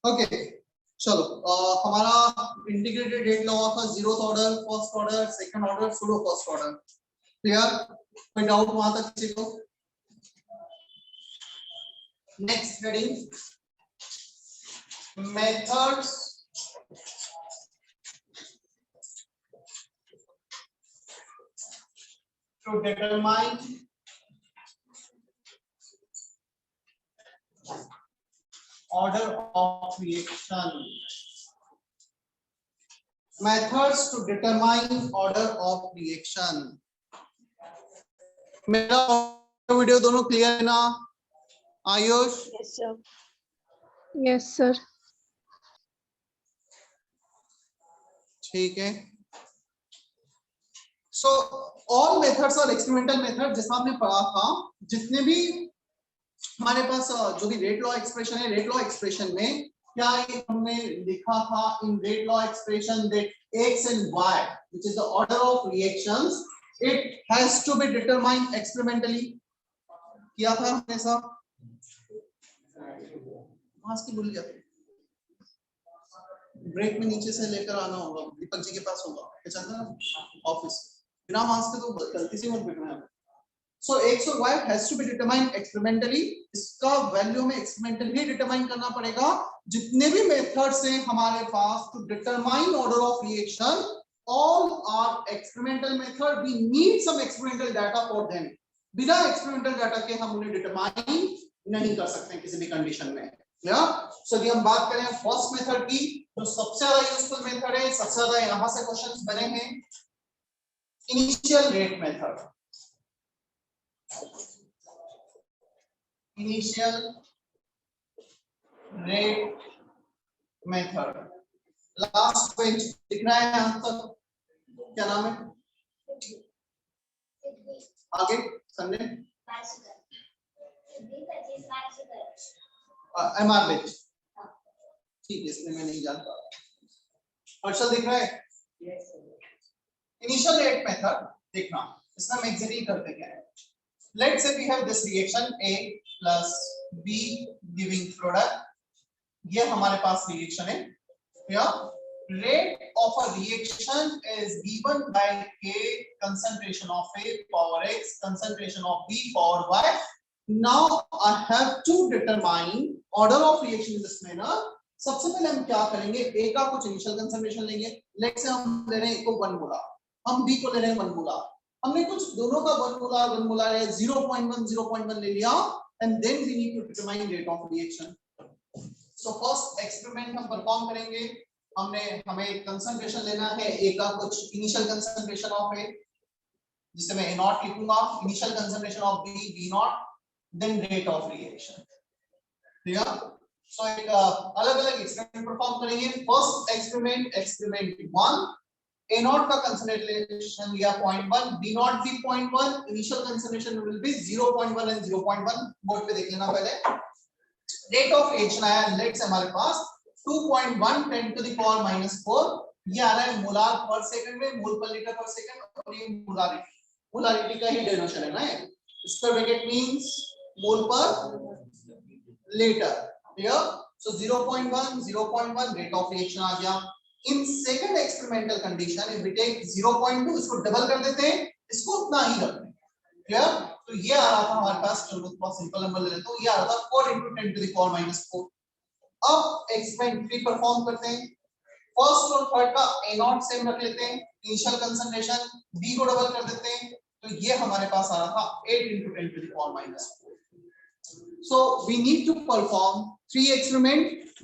Okay चलो हमारा integrated rate लगा था zeroth order, first order, second order, pseudo first order. Clear? कोई डाउट वहां तक किसी को? Next heading methods to determine order of reaction. Methods to determine order of reaction. मेरा वीडियो दोनों क्लियर है ना Ayush? Yes sir. Yes sir. ठीक है। सो ऑल मेथड्स और एक्सपेरिमेंटल मेथड जैसा हमने पढ़ा था, जितने भी हमारे पास जो भी रेट लॉ एक्सप्रेशन है, रेट लॉ एक्सप्रेशन में क्या हमने लिखा था? In rate law expression that x and y which is the order of reactions it has to be determined experimentally. किया था हमने सब? मास्क की भूल गया, ब्रेक में नीचे से लेकर आना होगा, दीपक जी के पास होगा, पहचाना ऑफिस बिना मास्क के तो गलती से मत बैठना है। So x और y has to be determined experimentally. इसका वैल्यू में एक्सपेरिमेंटल ही डिटरमाइन करना पड़ेगा। जितने भी मेथड्स हैं हमारे पास to determine order of reaction, all are experimental method. We need some experimental data for them. बिना एक्सपेरिमेंटल डाटा के हम उन्हें डिटरमाइन नहीं कर सकते किसी भी कंडीशन में। या सो यदि हम बात करें फर्स्ट मेथड की, तो सबसे ज्यादा यूजफुल मेथड है, सबसे ज्यादा यहां से क्वेश्चंस बने हैं, initial rate method. Initial rate method last page दिख रहा है आंसर? क्या नाम है आगे? संडे एमआर बेच, ठीक है, इसमें मैं नहीं जानता। अच्छा दिख रहा है? इनिशियल रेट मेथड देखना, इसमें हम एग्जैक्टली करते क्या है। Let's say we have this reaction A plus B giving product. ये हमारे पास रिएक्शन है। Yeah? Rate of a reaction is given by K, concentration of A power X, concentration of B power Y. Now I have to determine order of reaction in this manner. सबसे पहले हम क्या करेंगे? A का कुछ initial concentration लेंगे। Let's say हम ले रहे हैं A को 1 मोलार, हम B को ले रहे हैं 1 मोलार। हमने कुछ दोनों का 1 मोलार है 0.1 ले लिया, and then we need to determine rate of reaction. So first experiment हम परफॉर्म करेंगे। हमें कंसंट्रेशन लेना है A का कुछ इनिशियल कंसंट्रेशन ऑफ A, जिसे मैं A0 लिखूंगा, initial concentration of B B0, then rate of reaction. ठीक है? So एक अलग-अलग एक्सपेरिमेंट परफॉर्म करेंगे। फर्स्ट एक्सपेरिमेंट 1, A0 का कंसंट्रेशन लिया 0.1, B0 भी 0.1, initial concentration will be 0.1 and 0.1, board पे देख लेना पहले। रेट ऑफ रिएक्शन आया, लेट्स हमारे पास 2.1 10 to the power -4, ये आ रहा है मोलार पर सेकंड में, मोल पर लीटर पर सेकंड, और ये मोलारिटी का ही डेनोशन है ना ये। Square bracket means mole per litre. Clear? So 0.1 rate of reaction आ गया। In second experimental condition, if we take 0.2, इसको डबल कर देते हैं, इसको उतना ही रखते हैं। क्लियर? तो ये आ रहा था हमारे पास, चलो बहुत सिंपल नंबर ले लेते हैं, ये आ रहा था 4 × 10 to the power -4। अब एक्सपेरिमेंट 3 परफॉर्म करते हैं। फर्स्ट और थर्ड का A0 सेम रख लेते हैं, इनिशियल कंसंट्रेशन, B को डबल कर देते हैं, तो ये हमारे पास आ रहा था 8 × 10 to the power -4। So we need to perform 3 experiment.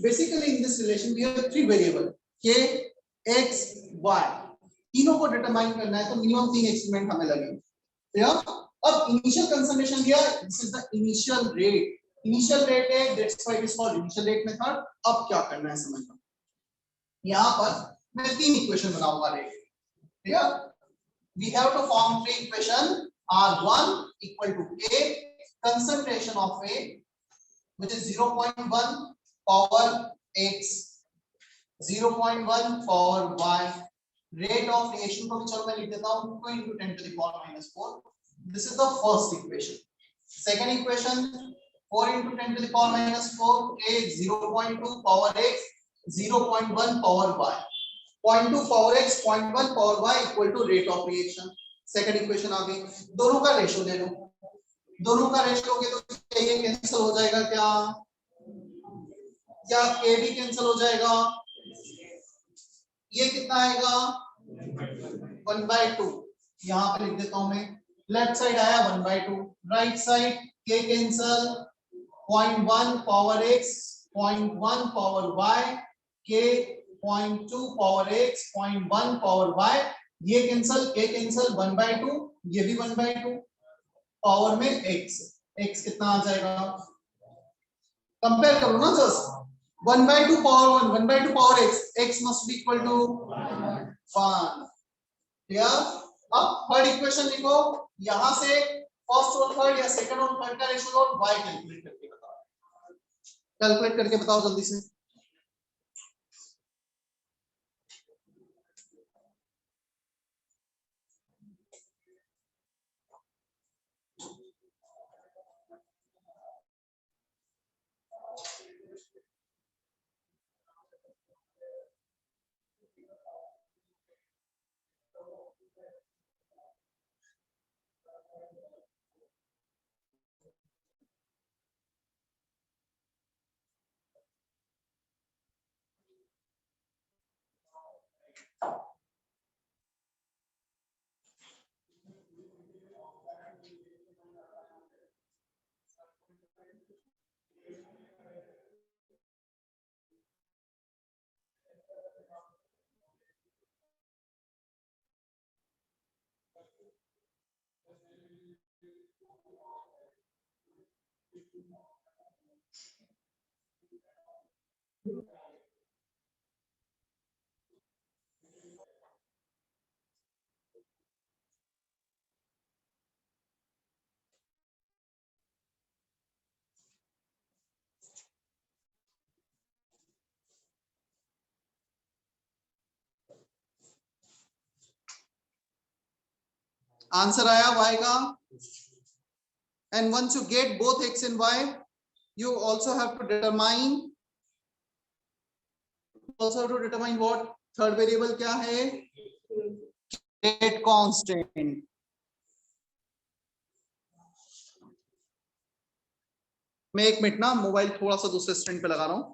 Basically in this relation we have 3 variable K, X, Y, तीनों को डिटरमाइन करना है, तो मिनिमम 3 एक्सपेरिमेंट हमें लगेंगे। अब इनिशियल कंसंट्रेशन दिया, this is the initial rate है, that's why it is called initial rate method. अब क्या करना है समझना, यहां पर मैं 3 इक्वेशन बनाऊंगा रेट। ठीक है? We have to form 3 equation. R1 equal to K, concentration of A which is 0.1 power X, 0.1 power Y, rate of reaction को भी चलो मैं लिख देता हूं 2 × 10 to the power -4। This is the first equation. Second equation 4 into 10 to the power minus 4, a 0.2 power x 0.1 power y. 0.2 power x 0.1 power y equal to rate of reaction. Second equation आ गई, दोनों का ratio ले लो, दोनों का ratio लोगे तो ये कैंसिल हो जाएगा, क्या क्या के भी कैंसिल हो जाएगा, ये कितना आएगा 1/2, यहां पे लिख देता हूं मैं, लेफ्ट साइड आया 1/2, राइट साइड के cancel 0.1 power x 0.1 power y के 0.2 पावर x 0.1 पावर y, ये कैंसिल के कैंसिल 1/2, ये भी 1/2, पावर में x, x कितना आ जाएगा, कंपेयर करो ना just 1/2 power 1 1/2 power x, x must be equal to 1, clear. अब थर्ड इक्वेशन लिखो, यहां से फर्स्ट और थर्ड या सेकंड और थर्ड का रेशियो और y कैलकुलेट करके बताओ जल्दी से। आंसर आया y का, and once you get both x and y you also have to determine what third variable क्या है, rate constant। मैं एक मिनट ना मोबाइल थोड़ा सा दूसरे स्टैंड पे लगा रहा हूं।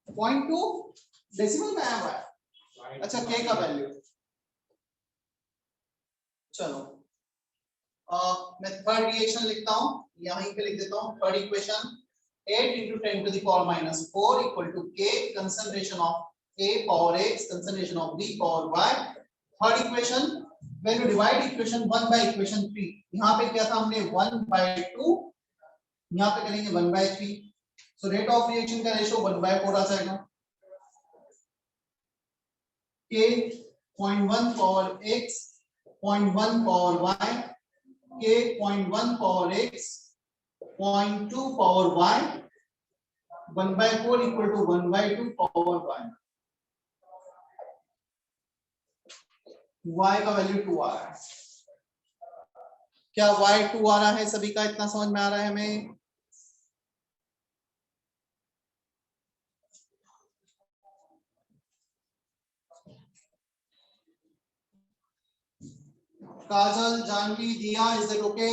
पॉइंट टू डेसिमल में आया हुआ है, अच्छा के का वैल्यू, चलो मैं थर्ड रिएक्शन लिखता हूं, यहीं पे लिख देता हूं, third equation 8 into 10 to the power minus 4 equal to k concentration of a power x concentration of b power y। Third equation when you divide equation 1 by equation 3, यहां पे क्या था हमने 1/2, यहां पे करेंगे 1/3, so rate of reaction का ratio 1/4 आ जाएगा, k 0.1 power x 0.1 power y, k 0.1 power x 0.2 power y, 1/4 equal to 1/2 power y, y का वैल्यू 2 आ रहा है, क्या y 2 आ रहा है सभी का, इतना समझ में आ रहा है हमें। Kajal, Janvi, Diya, is it okay?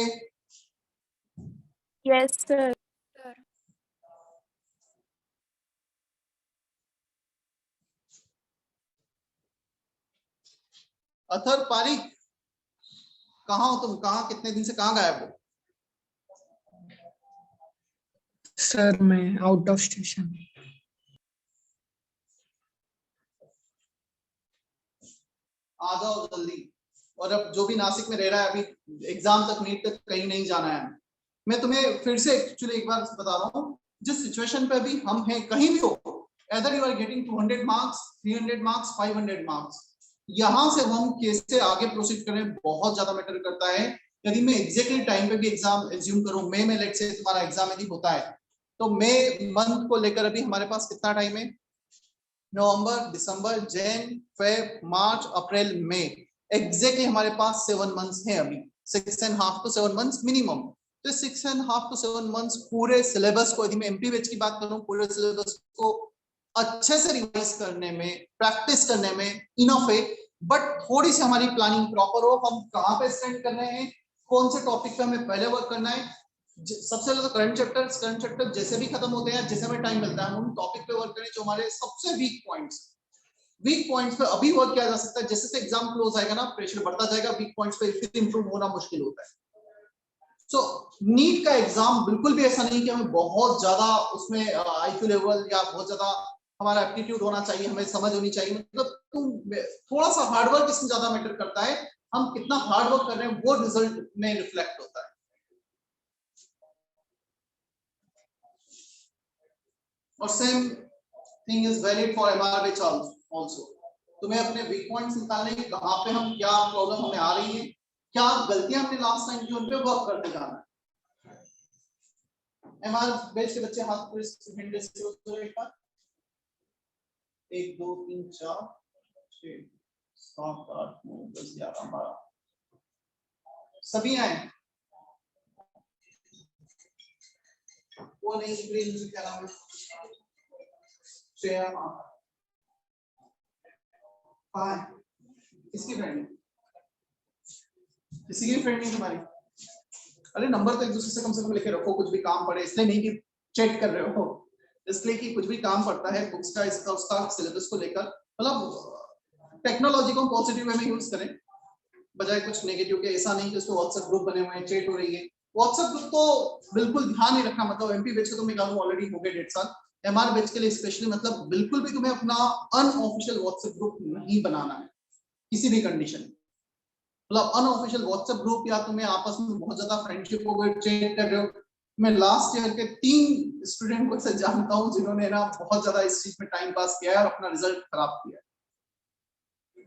Yes, sir. Athar, Pareek, कहाँ हो तुम, कहाँ कितने दिन से कहाँ गायब हो? सर मैं आउट ऑफ स्टेशन। आ जाओ जल्दी। और अब जो भी नासिक में रह रहा है, अभी एग्जाम तक, नीट तक कहीं नहीं जाना है। मैं तुम्हें फिर से एक्चुअली एक बार बता रहा हूँ, जिस सिचुएशन पे अभी हम हैं, कहीं भी हो, either you are getting 200 marks, 300 marks, 500 marks, यहाँ से हम कैसे आगे प्रोसीड करें बहुत ज्यादा मैटर करता है। यदि मैं एग्जैक्टली टाइम पे भी एग्जाम एज्यूम करूं, मई में लेट से तुम्हारा एग्जाम यदि होता है, तो मई मंथ को लेकर अभी हमारे पास कितना टाइम है? नवंबर, दिसंबर, जैन, फेब, मार्च, अप्रैल, मई, एग्जैक्टली हमारे पास 7 मंथ्स हैं अभी, 6.5 to 7 मंथ्स मिनिमम। तो 6.5 to 7 मंथ्स पूरे सिलेबस को, यदि मैं एमपी बैच की बात करूं, पूरे सिलेबस को अच्छे से रिवाइज करने में, प्रैक्टिस करने में इनफ है। बट थोड़ी सी हमारी प्लानिंग प्रॉपर हो, हम कहाँ पे स्टैंड कर रहे हैं, कौन से टॉपिक पे हमें पहले वर्क करना है। सबसे पहले तो करंट चैप्टर जैसे भी खत्म होते हैं, जैसे हमें टाइम मिलता है, हम उन टॉपिक पे वर्क करें जो हमारे सबसे वीक पॉइंट्स पे अभी वर्क किया जा सकता है। जैसे से एग्जाम क्लोज आएगा ना, प्रेशर बढ़ता जाएगा, वीक पॉइंट्स पे फिर इंप्रूव होना मुश्किल होता है। सो नीट का एग्जाम बिल्कुल भी ऐसा नहीं कि हमें बहुत ज्यादा उसमें आईक्यू लेवल या बहुत ज्यादा हमारा एप्टीट्यूड होना चाहिए, हमें समझ होनी चाहिए। मतलब तुम थोड़ा सा हार्डवर्क इसमें ज्यादा मैटर करता है, हम कितना हार्डवर्क कर रहे हैं वो रिजल्ट में रिफ्लेक्ट होता है। और same thing is valid for MRH also. तुम्हें अपने वीक पॉइंट्स निकालने के, कहां पे हम, क्या प्रॉब्लम हमें आ रही है, क्या गलतियां हमने लास्ट टाइम की, उन पे वर्क करते जाना है। बैच के बच्चे हाथ को इस हिंड से एक बार, 1 2 3 4 6 7 8 9 10 11 12 सभी आए। वो नहीं ग्रीन क्या नाम है, श्रेया। हाँ, किसकी फ्रेंड है? किसी की फ्रेंड नहीं तुम्हारी? अरे नंबर तो एक दूसरे से कम से कम लेके रखो, कुछ भी काम पड़े, इसलिए नहीं कि चेक कर रहे हो, इसलिए कि कुछ भी काम पड़ता है बुक्स का, इसका उसका, सिलेबस को लेकर। मतलब टेक्नोलॉजी को पॉजिटिव वे में यूज करें बजाय कुछ नेगेटिव के। ऐसा नहीं कि उसको व्हाट्सएप ग्रुप बने हुए हैं, चैट हो रही है, व्हाट्सएप ग्रुप तो बिल्कुल ध्यान नहीं रखना। मतलब एमपी बैच को तो मैं कहूं ऑलरेडी हो गए 1.5 साल, एमआर बैच के लिए स्पेशली मतलब बिल्कुल भी तुम्हें अपना अनऑफिशियल व्हाट्सएप ग्रुप नहीं बनाना है किसी भी कंडीशन में। मतलब अनऑफिशियल व्हाट्सएप ग्रुप, या तुम्हें आपस में बहुत ज्यादा फ्रेंडशिप हो गई, चैट कर रहे हो। मैं लास्ट ईयर के 3 स्टूडेंट को से जानता हूं जिन्होंने ना बहुत ज्यादा इस चीज में टाइम पास किया है और अपना रिजल्ट खराब किया है।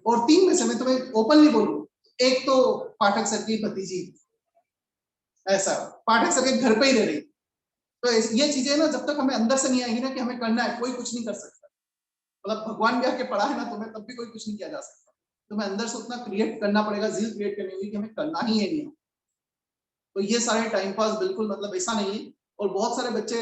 और 3 में से मैं तुम्हें ओपनली बोलूं, एक तो पाठक सर की भतीजी, ऐसा पाठक सर के घर पे ही रह रही। तो ये चीजें ना जब तक हमें अंदर से नहीं आएंगी ना कि हमें करना है, कोई कुछ नहीं कर सकता। मतलब भगवान भी आके पढ़ा है ना तुम्हें, तब भी कोई कुछ नहीं किया जा सकता। तुम्हें अंदर से उतना क्रिएट करना पड़ेगा, जील क्रिएट करनी होगी कि हमें करना ही है नहीं। तो ये सारे टाइम पास बिल्कुल मतलब ऐसा नहीं है। और बहुत सारे बच्चे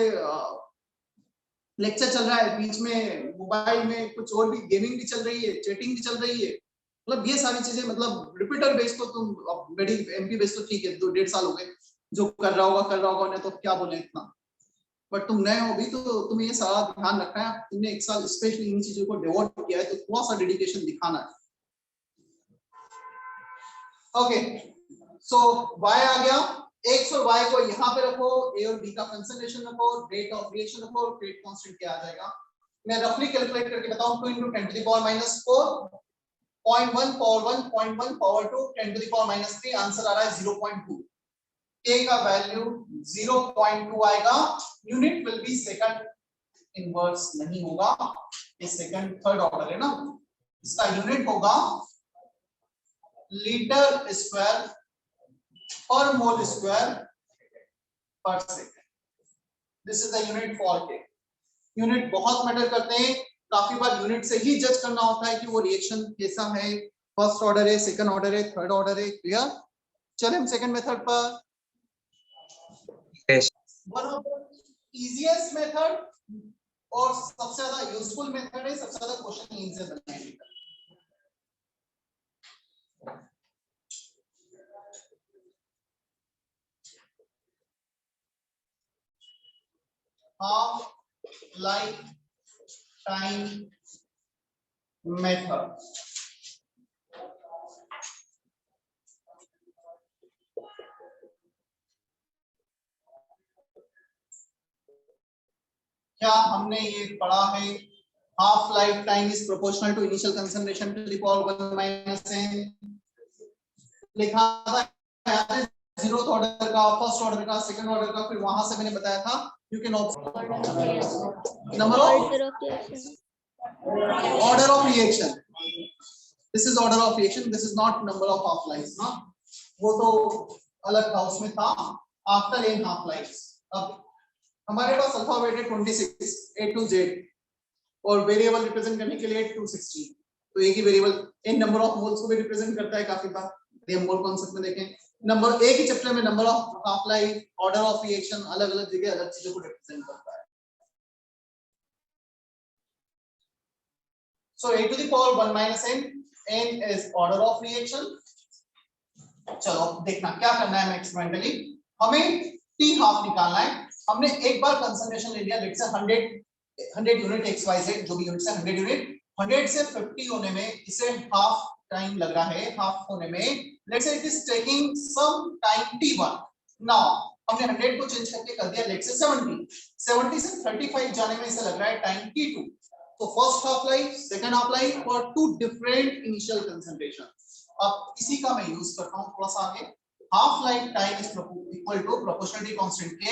लेक्चर चल रहा है बीच में मोबाइल में कुछ और भी गेमिंग भी चल रही है, चैटिंग भी चल रही है। मतलब ये सारी चीजें, मतलब रिपीटर बेस तो तुम, अब मेरी एमपी बेस तो ठीक है, 2-1.5 साल हो गए, जो कर रहा होगा उन्हें तो क्या बोले इतना। बट तुम नए हो भी तो तुम्हें ये सारा ध्यान रखना है। तुमने 1 साल स्पेशली इन चीजों को डिवोट किया है, तो थोड़ा सा डेडिकेशन दिखाना है। ओके, सो y आ गया, x और y को यहाँ पे रखो, a और b का कंसंट्रेशन रखो, रेट ऑफ रिएक्शन रखो, रेट कांस्टेंट क्या आ जाएगा। मैं रफली कैलकुलेट करके बताऊं, 2 × 10⁻⁴ 0.1 पावर 1 0.1 पावर 2 10⁻³ आंसर आ रहा है 0.2। k का वैल्यू 0.2 आएगा। Unit will be second inverse नहीं होगा, ये सेकंड थर्ड ऑर्डर है ना, इसका यूनिट होगा लीटर स्क्वायर पर मोल स्क्वायर पर second. This is the unit for के। यूनिट बहुत मैटर करते हैं, काफी बार यूनिट से ही जज करना होता है कि वो रिएक्शन कैसा है, फर्स्ट ऑर्डर है, सेकंड ऑर्डर है, थर्ड ऑर्डर है। क्लियर? चले हम सेकंड मेथड पर। yes. One of the easiest method और सबसे ज्यादा यूजफुल मेथड है, सबसे ज्यादा क्वेश्चन यहीं से बनते हैं। half life time method। क्या हमने ये पढ़ा है? Half life time is proportional to initial concentration to the power 1 minus n। लिखा था याद है? जीरोथ ऑर्डर का, फर्स्ट ऑर्डर का, सेकंड ऑर्डर का, फिर वहां से मैंने बताया था you can number of order of reaction. This is order of reaction. This is not number of half lives. ना वो तो अलग था, उसमें था after n half lives. अब हमारे पास अल्फाबेट है 26 A to Z और वेरिएबल रिप्रेजेंट करने के लिए 260। तो एक ही वेरिएबल इन नंबर ऑफ मोल्स को भी रिप्रेजेंट करता है काफी बार। ये मोल कॉन्सेप्ट में देखें, नंबर एक ही चैप्टर में number of half life, order of reaction अलग अलग जगह अलग चीजों को रिप्रेजेंट करता है। So a to the power 1 minus n, n is order of reaction. चलो देखना क्या करना है एक्सपेरिमेंटली, हमें t हाफ निकालना है। हमने एक बार कंसंट्रेशन ले लिया, लेट्स से 100 यूनिट xyz जो भी यूनिट है 100 यूनिट, 100 से 50 होने में इसे हाफ टाइम लग रहा है, हाफ होने में let's say it is taking some time t1। Now हमने 100 को चेंज करके कर दिया लेट्स से 70 से 35 जाने में इसे लग रहा है टाइम t2। तो first half life, second half life for two different initial concentration. अब इसी का मैं यूज करता हूं थोड़ा सा आगे। Half life time is equal to proportionality constant k,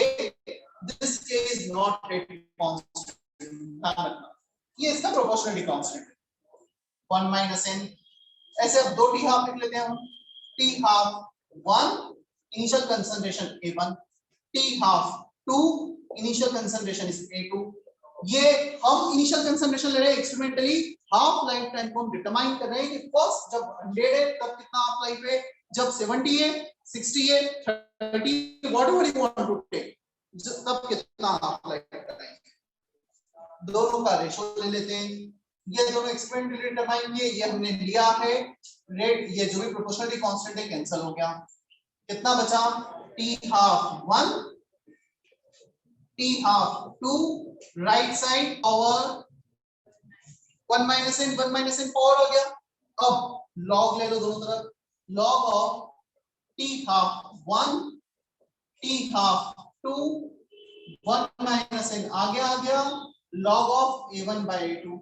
this k is not a constant, ये इसका प्रोपोर्शनलिटी कांस्टेंट है 1 माइनस n। ऐसे अब दो t हाफ लिख लेते हैं हम, t half 1 initial concentration a1, t half 2 initial concentration is a2। ये हम इनिशियल कंसंट्रेशन ले रहे हैं एक्सपेरिमेंटली, हाफ लाइफ टाइम को हम डिटरमाइन कर रहे हैं कि फर्स्ट जब 100 है तब कितना हाफ लाइफ है, जब 70 है, 60 है, 30 whatever you want to take, तब कितना हाफ लाइफ कराएंगे। दोनों का रेशो ले लेते हैं, ये दोनों एक्सपेरिमेंटली डिटरमाइन किए, ये हमने लिया है रेट, ये जो भी प्रोपोर्शनलिटी कांस्टेंट है कैंसिल हो गया, कितना बचा t half 1 t half 2 right side power 1 minus n power हो गया। अब लॉग ले लो दोनों तरफ, log of t half 1 t half 2 1 minus n आ गया log of a1 by a2।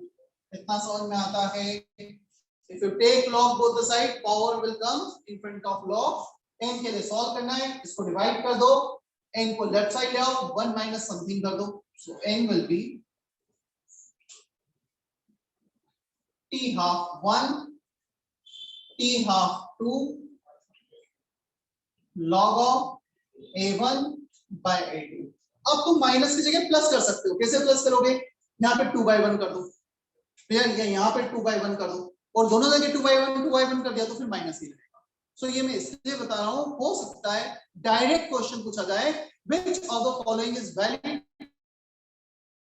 इतना समझ में आता है? If you take log both the side power will come in front of log. n के लिए सॉल्व करना है, इसको डिवाइड कर दो, n को लेफ्ट साइड ले आओ, 1 माइनस समथिंग कर दो, so n will be t half 1 t half 2 log of a1 by a2। अब तुम माइनस की जगह प्लस कर सकते हो, कैसे प्लस करोगे? यहाँ पे 2 by 1 कर दो, फिर यहाँ पे 2 by 1 कर दो, और दोनों जगह 2 by 1 कर दिया तो फिर माइनस ही रहेगा। सो ये मैं इसलिए बता रहा हूँ, हो सकता है डायरेक्ट क्वेश्चन पूछा जाए which of the following is valid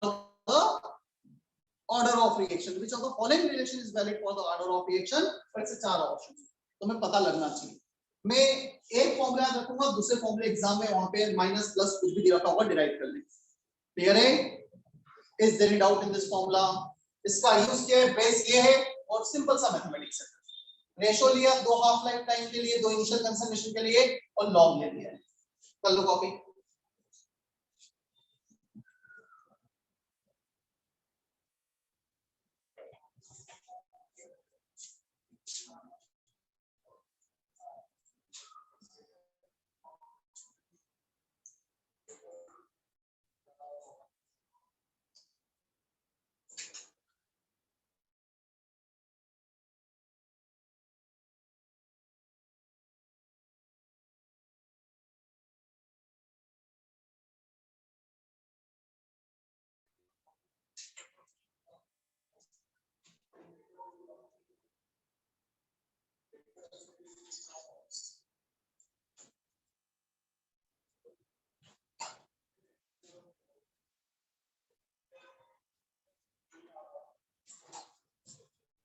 for the order of reaction, which of the following relation is valid for the order of reaction, और ऐसे चार ऑप्शन तो मैं पता लगना चाहिए। मैं एक फॉर्मूला याद रखूंगा, दूसरे फॉर्मूले एग्जाम में वहां पे माइनस प्लस कुछ भी दिया होगा डिराइव कर लेंगे। क्लियर है? Is there any doubt in this formula? इसका यूज किया है, बेस ये है, और सिंपल सा मैथमेटिक्स है। रेशो लिया दो हाफ लाइफ टाइम के लिए, दो इनिशियल कंसंट्रेशन के लिए, और लॉग ले लिया। कर लो copy.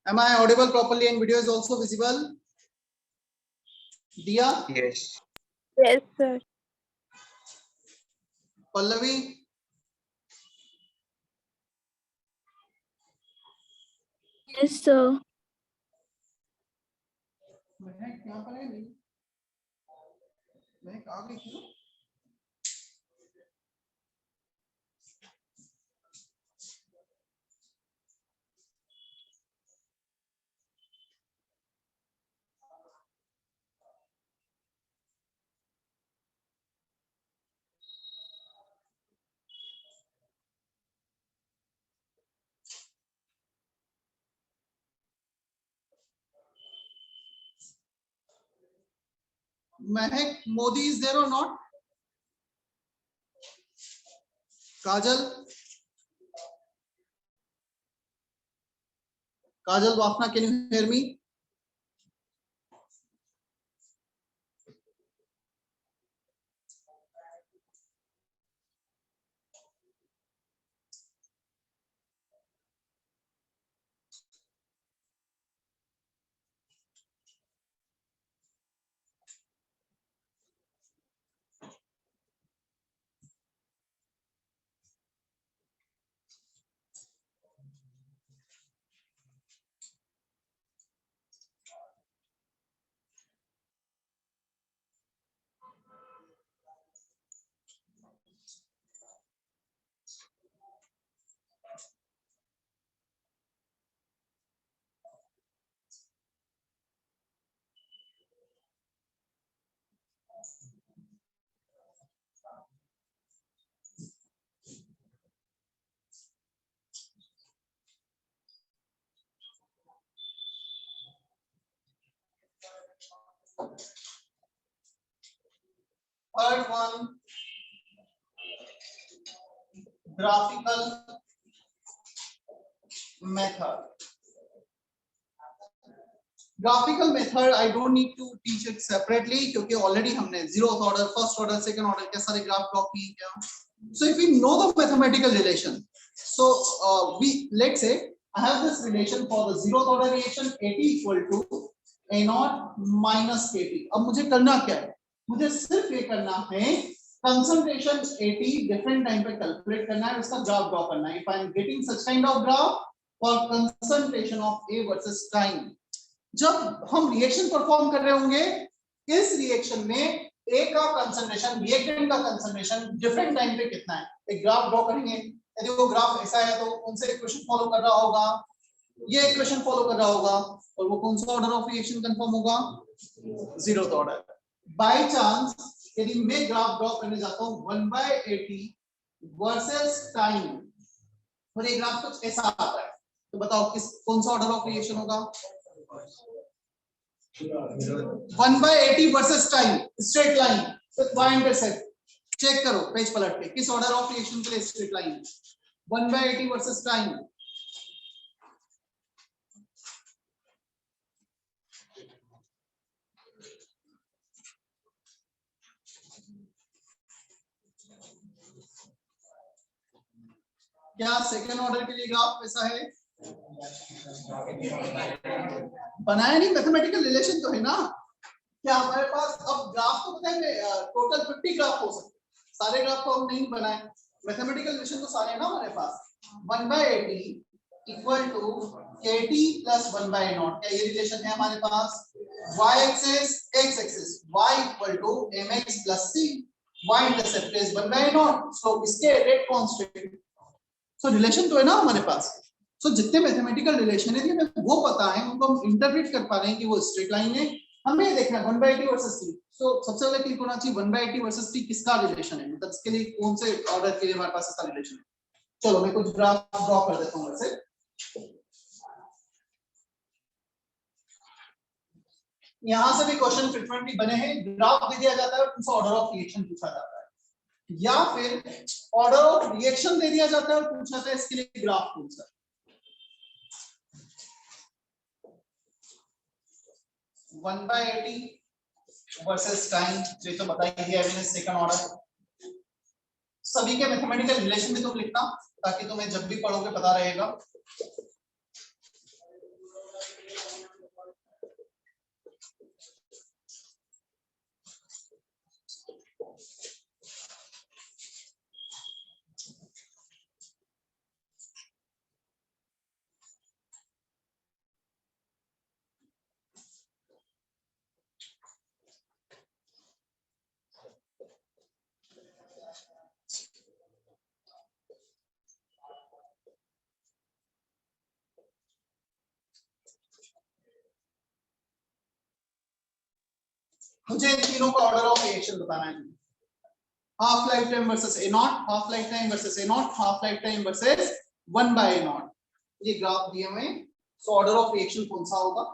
Am I audible properly and video is also visible? Diya? Yes. Yes, sir. Pallavi? Yes, sir. महक यहाँ पर है नहीं? महक आ गई थी ना? महक मोदी इज देयर और not? Kajal, Kajal Wafna, can you hear me? Third one, graphical method. Graphical method I don't need to teach it separately, क्योंकि already हमने zeroth order, first order, second order के सारे ग्राफ ड्रॉ किए क्या. So if we know the mathematical relation, so we let's say I have this relation for the zeroth order reaction AT equal to A0 minus KT. अब मुझे करना क्या है? मुझे सिर्फ ये करना है कंसंट्रेशन AT डिफरेंट टाइम पे कैलकुलेट करना है, उसका ग्राफ ड्रॉ करना है. If I am getting such kind of graph for concentration of A versus time, जब हम रिएक्शन परफॉर्म कर रहे होंगे, इस रिएक्शन में A का कंसंट्रेशन, रिएक्टेंट का कंसंट्रेशन डिफरेंट टाइम पे कितना है, एक ग्राफ ड्रॉ करेंगे. यदि वो ग्राफ ऐसा है तो उनसे इक्वेशन फॉलो कर रहा होगा, ये इक्वेशन फॉलो कर रहा होगा, और वो कौन सा ऑर्डर ऑफ रिएक्शन कंफर्म होगा? Zeroth order. बाय चांस यदि मैं ग्राफ ड्रॉ करने जाता हूं 1/80 वर्सेस टाइम, और ये ग्राफ कुछ ऐसा आता है, तो बताओ किस कौन सा ऑर्डर ऑफ रिएक्शन होगा? 1/80 versus time, straight line with y intercept. Check करो पेज पलट के, किस ऑर्डर ऑफ रिएक्शन के लिए स्ट्रेट लाइन? 1/80 versus time. क्या सेकंड ऑर्डर के लिए ग्राफ ऐसा है? बनाया नहीं, मैथमेटिकल रिलेशन तो है ना. क्या हमारे पास अब ग्राफ तो पता है टोटल 50 ग्राफ हो सकते हैं, सारे ग्राफ तो हम नहीं बनाए, मैथमेटिकल रिलेशन तो सारे हैं ना हमारे पास. 1/80 इक्वल टू KT प्लस 1/0. क्या ये रिलेशन है हमारे पास? y axis, x axis, y equal to mx plus c, y intercept is 1/0. So इसके रेट कांस्टेंट, सो रिलेशन तो है ना हमारे पास. सो जितने मैथमेटिकल रिलेशन है हमें वो पता है, उनको हम इंटरप्रेट कर पा रहे हैं कि वो स्ट्रेट लाइन है. हमें ये देखना है 1/80 वर्सेस t. सो सबसे पहले क्लिक होना चाहिए 1/80 वर्सेस t किसका रिलेशन है, मतलब इसके लिए कौन से ऑर्डर के लिए हमारे पास इसका रिलेशन है. चलो मैं कुछ ग्राफ ड्रॉ कर देता हूं. वैसे यहां से भी क्वेश्चन फ्रीक्वेंटली बने हैं, ग्राफ दे दिया जाता है, कौन सा ऑर्डर ऑफ रिएक्शन पूछा जाता है, या फिर ऑर्डर ऑफ रिएक्शन दे दिया जाता है और पूछा जाता है इसके लिए ग्राफ कौन सा. 1/80 वर्सेस टाइम, ये तो बता ही दिया मैंने. सेकंड ऑर्डर सभी के मैथमेटिकल रिलेशन में तुम लिखना, ताकि तुम्हें जब भी पढ़ोगे पता रहेगा. मुझे इन तीनों का ऑर्डर ऑफ रिएक्शन बताना है. Half life time versus A0, half life time versus A0, half life time versus 1/A0. ये ग्राफ दिए हुए हैं, सो ऑर्डर ऑफ रिएक्शन कौन सा होगा?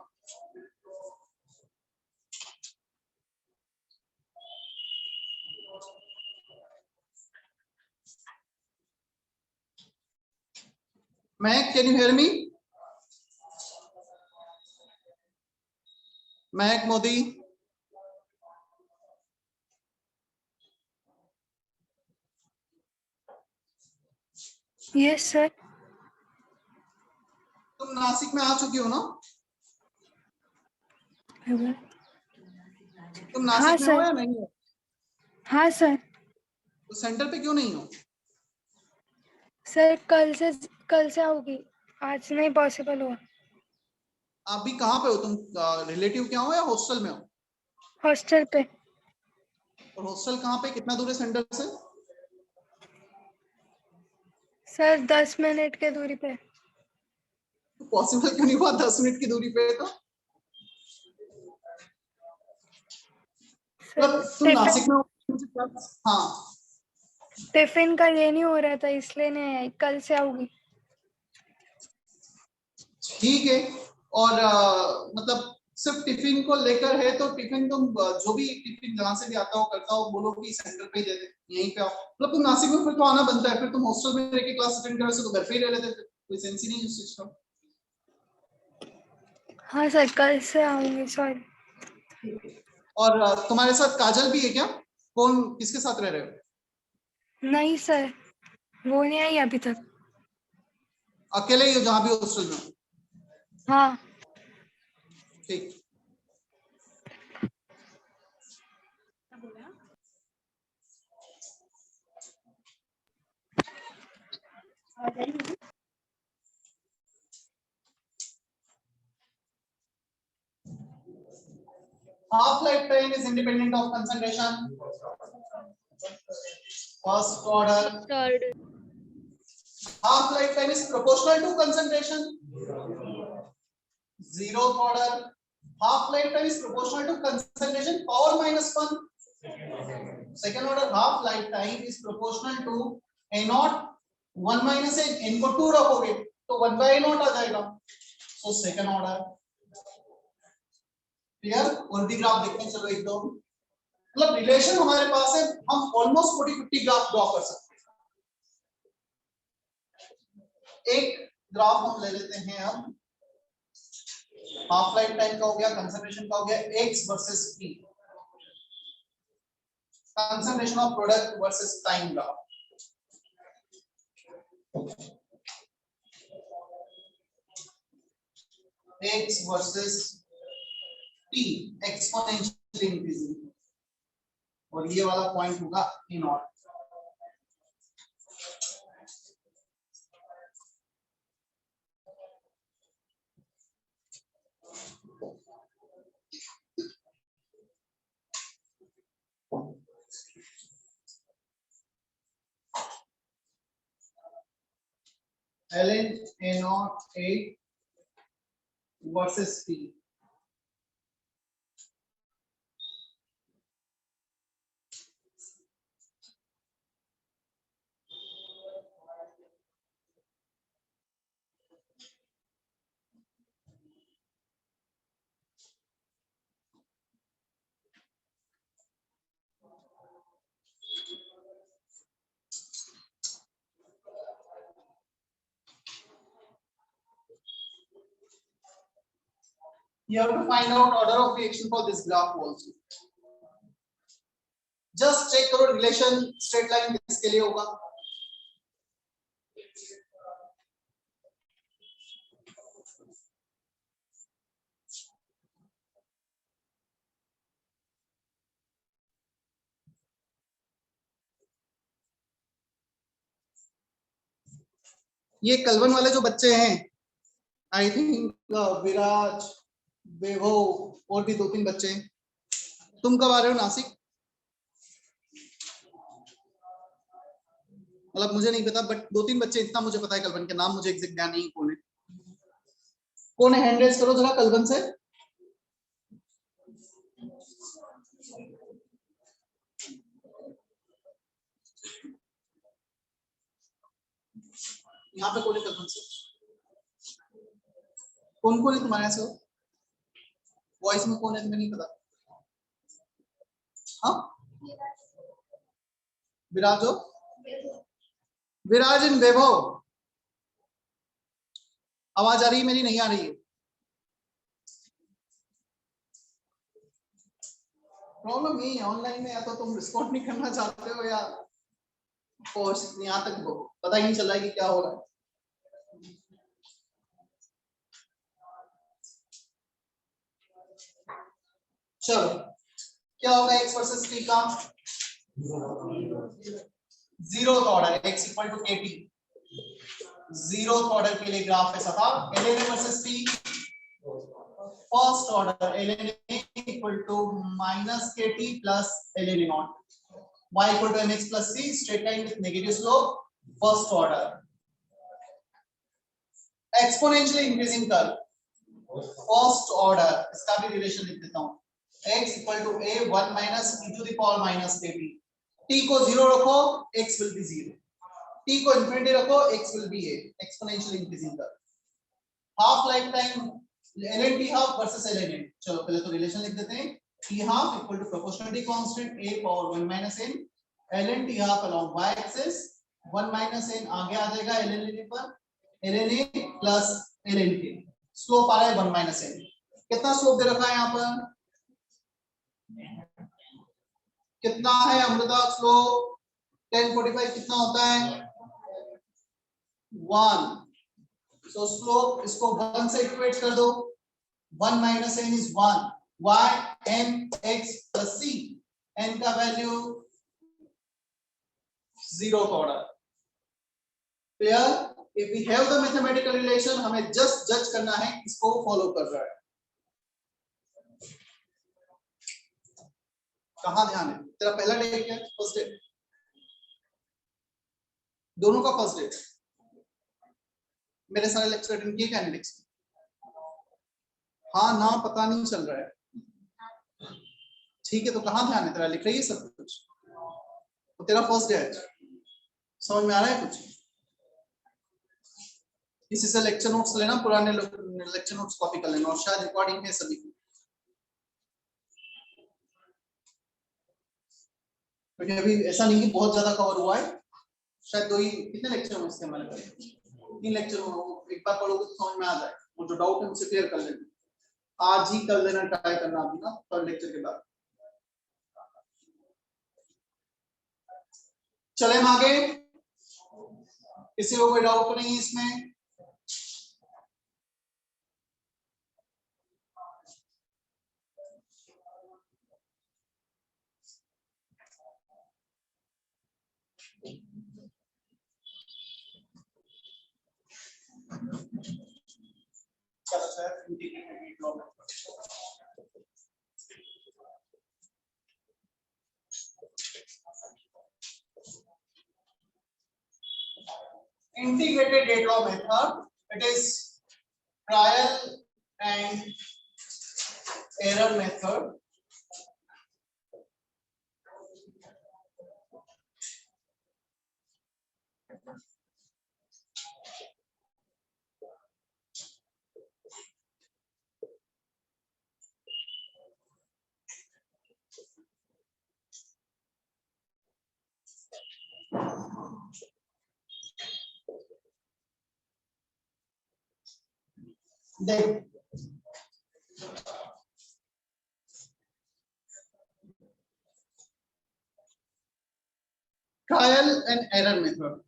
Mahek, can you hear me? Mahek Modi. Yes, sir. तुम नासिक में आ चुकी हो ना? तुम नासिक हाँ, में हो सर। या नहीं हो? हाँ सर। तो सेंटर पे क्यों नहीं हो? सर कल से होगी, आज नहीं पॉसिबल हुआ। आप भी कहाँ पे हो तुम? रिलेटिव क्या हो या हॉस्टल में हो? हॉस्टल पे। और हॉस्टल कहाँ पे, कितना दूर है सेंटर से? सर 10 मिनट के दूरी पे। तो पॉसिबल क्यों नहीं हुआ 10 मिनट की दूरी पे? तो मतलब तुम नासिक में हो? हाँ टिफिन का ये नहीं हो रहा था, इसलिए नहीं आई। कल से आऊंगी। ठीक है। और मतलब सिर्फ टिफिन को लेकर है तो टिफिन तुम जो भी टिफिन जहाँ से भी आता हो करता हो, बोलो कि सेंटर पे ही दे दे, यहीं पे आओ। मतलब तुम नासिक में फिर तो आना बनता है, फिर तुम हॉस्टल में रह के क्लास अटेंड कर तो घर पे ही रह लेते, कोई सेंस ही नहीं उस चीज का। हाँ सर, कल से आऊंगी। सॉरी। और तुम्हारे साथ काजल भी है क्या? कौन, किसके साथ रह रहे हो? नहीं सर, वो नहीं आई अभी तक। अकेले ही हो जहाँ भी हॉस्टल में हो? हाँ। ठीक। Half life time is independent of concentration. First order. Third. Half life time is proportional to concentration. Zeroth order. Half life time is proportional to concentration power minus 1. Second order half life time is proportional to a naught 1 minus n, n को 2 रखोगे तो 1 by a naught आ जाएगा. So second order. Clear? और भी graph देखते हैं, चलो एक दो. मतलब रिलेशन हमारे पास है, हम ऑलमोस्ट 40-50 ग्राफ ड्रॉ कर सकते हैं. एक ग्राफ हम ले लेते हैं हम. हाफ लाइफ टाइम का हो गया, कंसंट्रेशन का हो गया, x versus p. Concentration of product versus time graph. x versus p exponentially increasing, और ये वाला पॉइंट होगा e not. ln a naught a versus p. You have to find out order of reaction for this graph also. Just check करो relation straight line किसके लिए होगा. ये कलवन वाले जो बच्चे हैं, आई थिंक विराज, वैभव और भी 2-3 बच्चे. तुम कब आ रहे हो नासिक? मतलब मुझे नहीं पता, बट 2-3 बच्चे इतना मुझे पता है कलवन के नाम, मुझे एग्जैक्ट ध्यान नहीं कौन है. कौन है, हैंड रेज करो जरा कलवन से. यहाँ पे कौन है कलवन से? कौन कौन है तुम्हारे से? वॉइस में कौन है तुम्हें नहीं पता? हाँ, विराज हो, विराज इन वैभव. आवाज आ रही है मेरी, नहीं आ रही है? प्रॉब्लम यही है ऑनलाइन में, या तो तुम रिस्पॉन्ड नहीं करना चाहते हो या कोर्स यहाँ तक वो पता ही नहीं चल रहा है कि क्या हो रहा है। चलो क्या होगा x वर्सेस t का? Zeroth order x equal to kt, zeroth order के लिए ग्राफ ऐसा था ln versus t, first order ln equal to minus kt plus ln naught, y equal to mx plus c, straight line with negative slope, first order. Exponentially increasing curve, first order, इसका भी relation लिख देता हूं, x equal to a 1 minus e to the power minus kt, t को 0 रखो x will be 0, t को infinity रखो x will be a, exponentially increasing curve. Half life time ln t half versus ln n, चलो पहले तो relation लिख देते हैं, t half equal to proportionality constant a power 1 minus n, ln t half along y axis 1 minus n आगे आ जाएगा ln लेने पर ln a plus ln k, slope आ रहा है 1 माइनस n, कितना स्लोप दे रखा है यहाँ पर, कितना है अमृता स्लोप, 1045 कितना होता है 1, सो स्लोप इसको 1 से इक्वेट कर दो, 1 minus n is 1, y n x plus c, n का value 0th order. Clear? If we have the mathematical relation, हमें जस्ट जज करना है इसको फॉलो कर रहा है। कहां ध्यान है? तेरा पहला डे क्या है? फर्स्ट डे, दोनों का फर्स्ट डे। मेरे सारे लेक्चर अटेंड किए कैनेडिक्स? हाँ ना पता नहीं चल रहा है, ठीक है, तो कहां ध्यान है तेरा? लिख रही है सब कुछ? तो तेरा फर्स्ट डे है, समझ में आ रहा है कुछ? किसी से लेक्चर नोट्स लेना, पुराने लेक्चर नोट्स कॉपी कर लेना, और शायद रिकॉर्डिंग है सभी की, क्योंकि अभी ऐसा नहीं कि बहुत ज्यादा कवर हुआ है, शायद 2 ही, कितने लेक्चर हुए इसके हमारे पास? 3 लेक्चर हुए, एक बार पढ़ोगे तो समझ में आ जाए, वो जो डाउट है उसे क्लियर कर लेना, आज ही कर लेना, ट्राई करना अभी ना, थर्ड लेक्चर के बाद। चले हम आगे, किसी को कोई डाउट तो नहीं है इसमें? Integrated gate law method, it is trial and error method. देख trial and error method,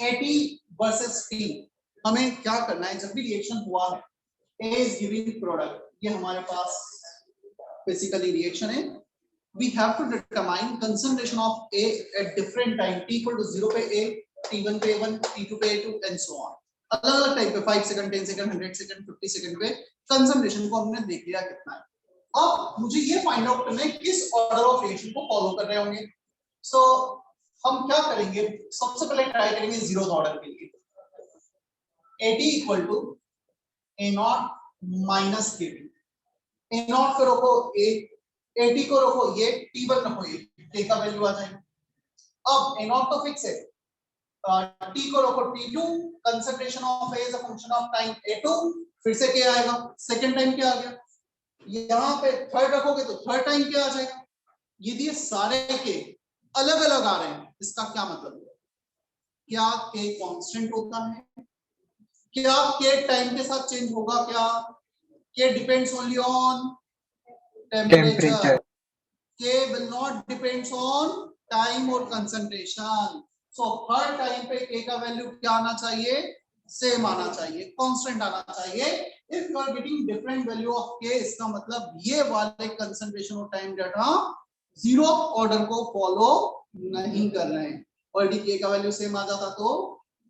AT versus T, हमें क्या करना है? जब भी रिएक्शन हुआ है, A is giving product, ये हमारे पास बेसिकली रिएक्शन है, we have to determine concentration of A at different time, T equal to 0 पे A, T1 पे A1, T2 पे A2 and so on, अलग अलग टाइम पे 5 सेकंड, 10 सेकंड, 100 सेकंड, 50 सेकंड पे कंसंट्रेशन को हमने देख लिया कितना है। अब मुझे ये फाइंड आउट करना है किस ऑर्डर ऑफ रिएक्शन को फॉलो कर रहे होंगे। सो हम क्या करेंगे, सबसे पहले ट्राई करेंगे जीरोथ ऑर्डर के लिए, AT equal to A0 minus KT, A0 को रखो A, AT को रखो ये, T1 रखो ये, K का वैल्यू आ जाएगा। अब A0 तो फिक्स है, T को रखो T2, concentration of A is a function of time A2, फिर से क्या आएगा, सेकंड टाइम क्या आ गया, यहाँ पे थर्ड रखोगे तो थर्ड टाइम क्या आ जाएगा। यदि ये सारे के अलग अलग आ रहे हैं, इसका क्या मतलब है? क्या K कांस्टेंट होता है क्या के टाइम के साथ चेंज होगा क्या? के डिपेंड्स ओनली ऑन टेम्परेचर, के will not depends on time और कंसंट्रेशन। सो हर टाइम पे के का वैल्यू क्या आना चाहिए? सेम आना चाहिए, कांस्टेंट आना चाहिए। If you are getting different value of K, इसका मतलब ये वाले कंसंट्रेशन और टाइम डाटा जीरो ऑर्डर को फॉलो नहीं कर रहे हैं। और यदि के का वैल्यू सेम आ जाता तो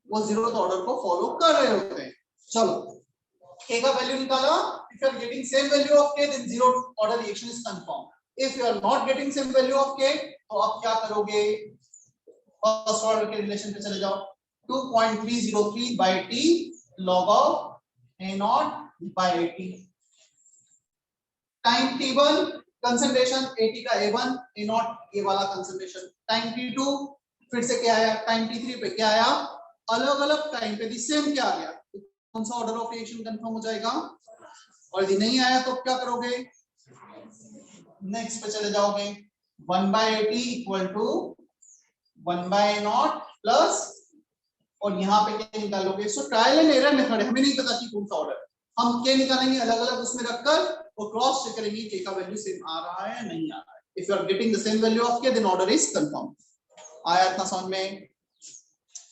वो जीरो ऑर्डर को फॉलो कर रहे होते हैं। चलो k का वैल्यू निकाला। if you are getting same value of k then zero order reaction is confirmed। if you are not getting same value of k तो आप क्या करोगे? फर्स्ट ऑर्डर के रिलेशन पे चले जाओ। 2.303 by t log of a naught by t। Time t1 concentration at का a1 a naught ये वाला कंसंट्रेशन। टाइम t2 फिर से क्या आया? टाइम t3 पे क्या आया? अलग अलग टाइम पे दी सेम क्या आ गया? कौन सा ऑर्डर ऑफ रिएक्शन कंफर्म हो जाएगा? और यदि नहीं आया तो क्या करोगे? नेक्स्ट पे चले जाओगे। 1/80 इक्वल टू 1/0 प्लस, और यहाँ पे क्या निकालोगे? सो ट्रायल एंड एरर मेथड है, हमें नहीं पता कि कौन सा ऑर्डर, हम के निकालेंगे अलग अलग उसमें रखकर और क्रॉस चेक करेंगे के का वैल्यू सेम आ रहा है या नहीं आ रहा है। If you are getting the same value of K then order is confirm. आया इतना समझ में?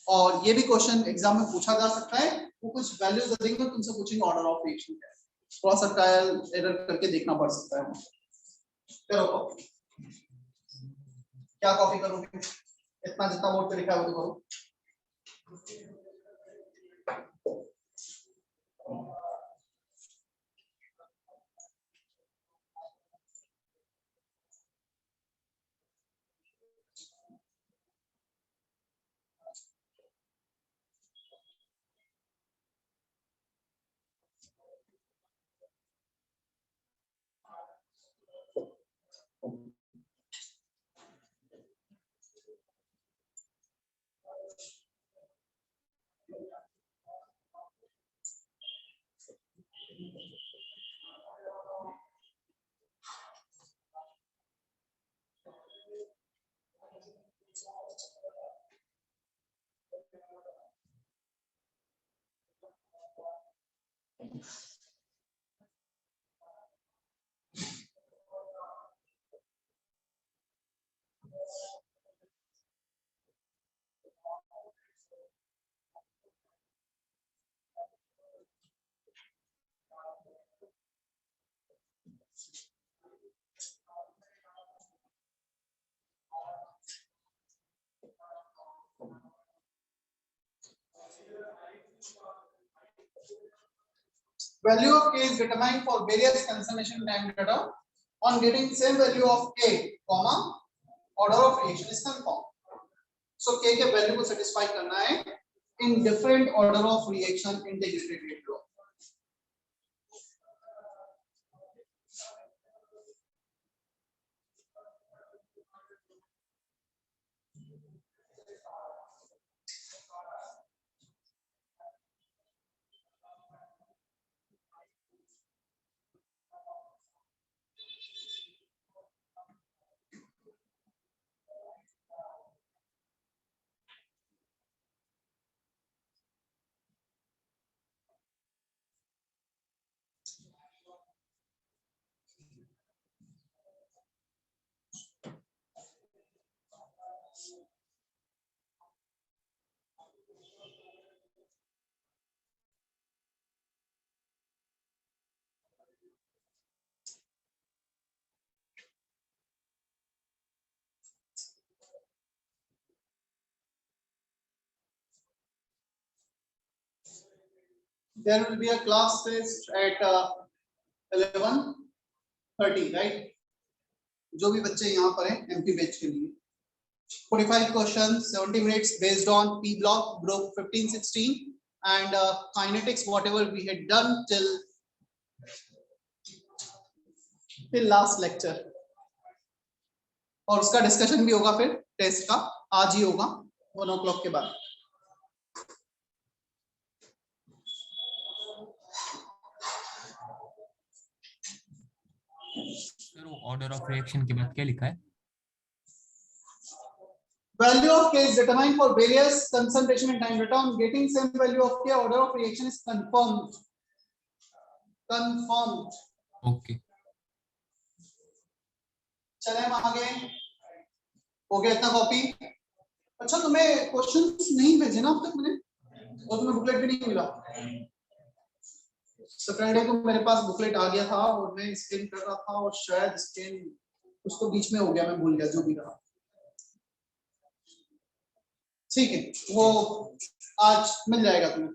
और ये भी क्वेश्चन एग्जाम में पूछा जा सकता है, वो कुछ वैल्यूज देंगे और तुमसे पूछेंगे ऑर्डर ऑफ रिएक्शन क्या है, थोड़ा सा ट्रायल एरर करके देखना पड़ सकता है। करो कॉपी। क्या कॉपी करोगे? इतना जितना बोर्ड पे लिखा है वो तो करो। Value of k is determined for various consummation time data. On getting same value of k, comma, order of reaction is confirmed. So k के value को satisfy करना है in different order of reaction integrated rate law. There will be a class test at 11:30, right? जो भी बच्चे यहाँ पर हैं एमपी बैच के लिए 45 questions, 70 minutes based on P block group 15-16 and kinetics whatever we had done till last lecture, और उसका डिस्कशन भी होगा फिर टेस्ट का, आज ही होगा 1 o'clock के बाद। ऑर्डर ऑफ रिएक्शन के बाद क्या लिखा है? Value of K is determined for various concentration and time. Return getting same value of K, order of reaction is confirmed. Confirmed. Okay. चले हम आगे. हो गया इतना कॉपी. अच्छा तुम्हें क्वेश्चंस नहीं भेजे ना अब तक मैंने, और तुम्हें बुकलेट भी नहीं मिला. सैटरडे को मेरे पास बुकलेट आ गया था और मैं स्कैन कर रहा था और शायद स्कैन उसको बीच में हो गया, मैं भूल गया जो भी रहा. ठीक है, वो आज मिल जाएगा तुम्हें.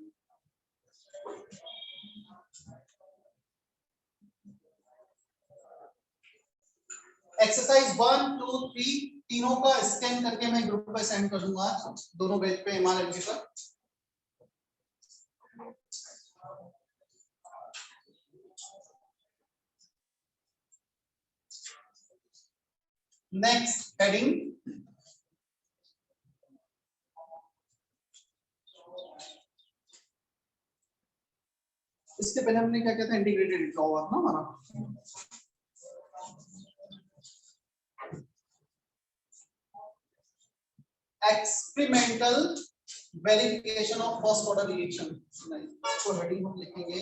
एक्सरसाइज 1, 2, 3 तीनों का स्कैन करके मैं ग्रुप पे सेंड कर दूंगा दोनों पेज पे हिमालय जी पर. नेक्स्ट हेडिंग इसके पहले हमने क्या कहते हैं इंटीग्रेटेड लिखा हुआ ना हमारा. Experimental verification of first order reaction. इसको हेडिंग हम लिखेंगे.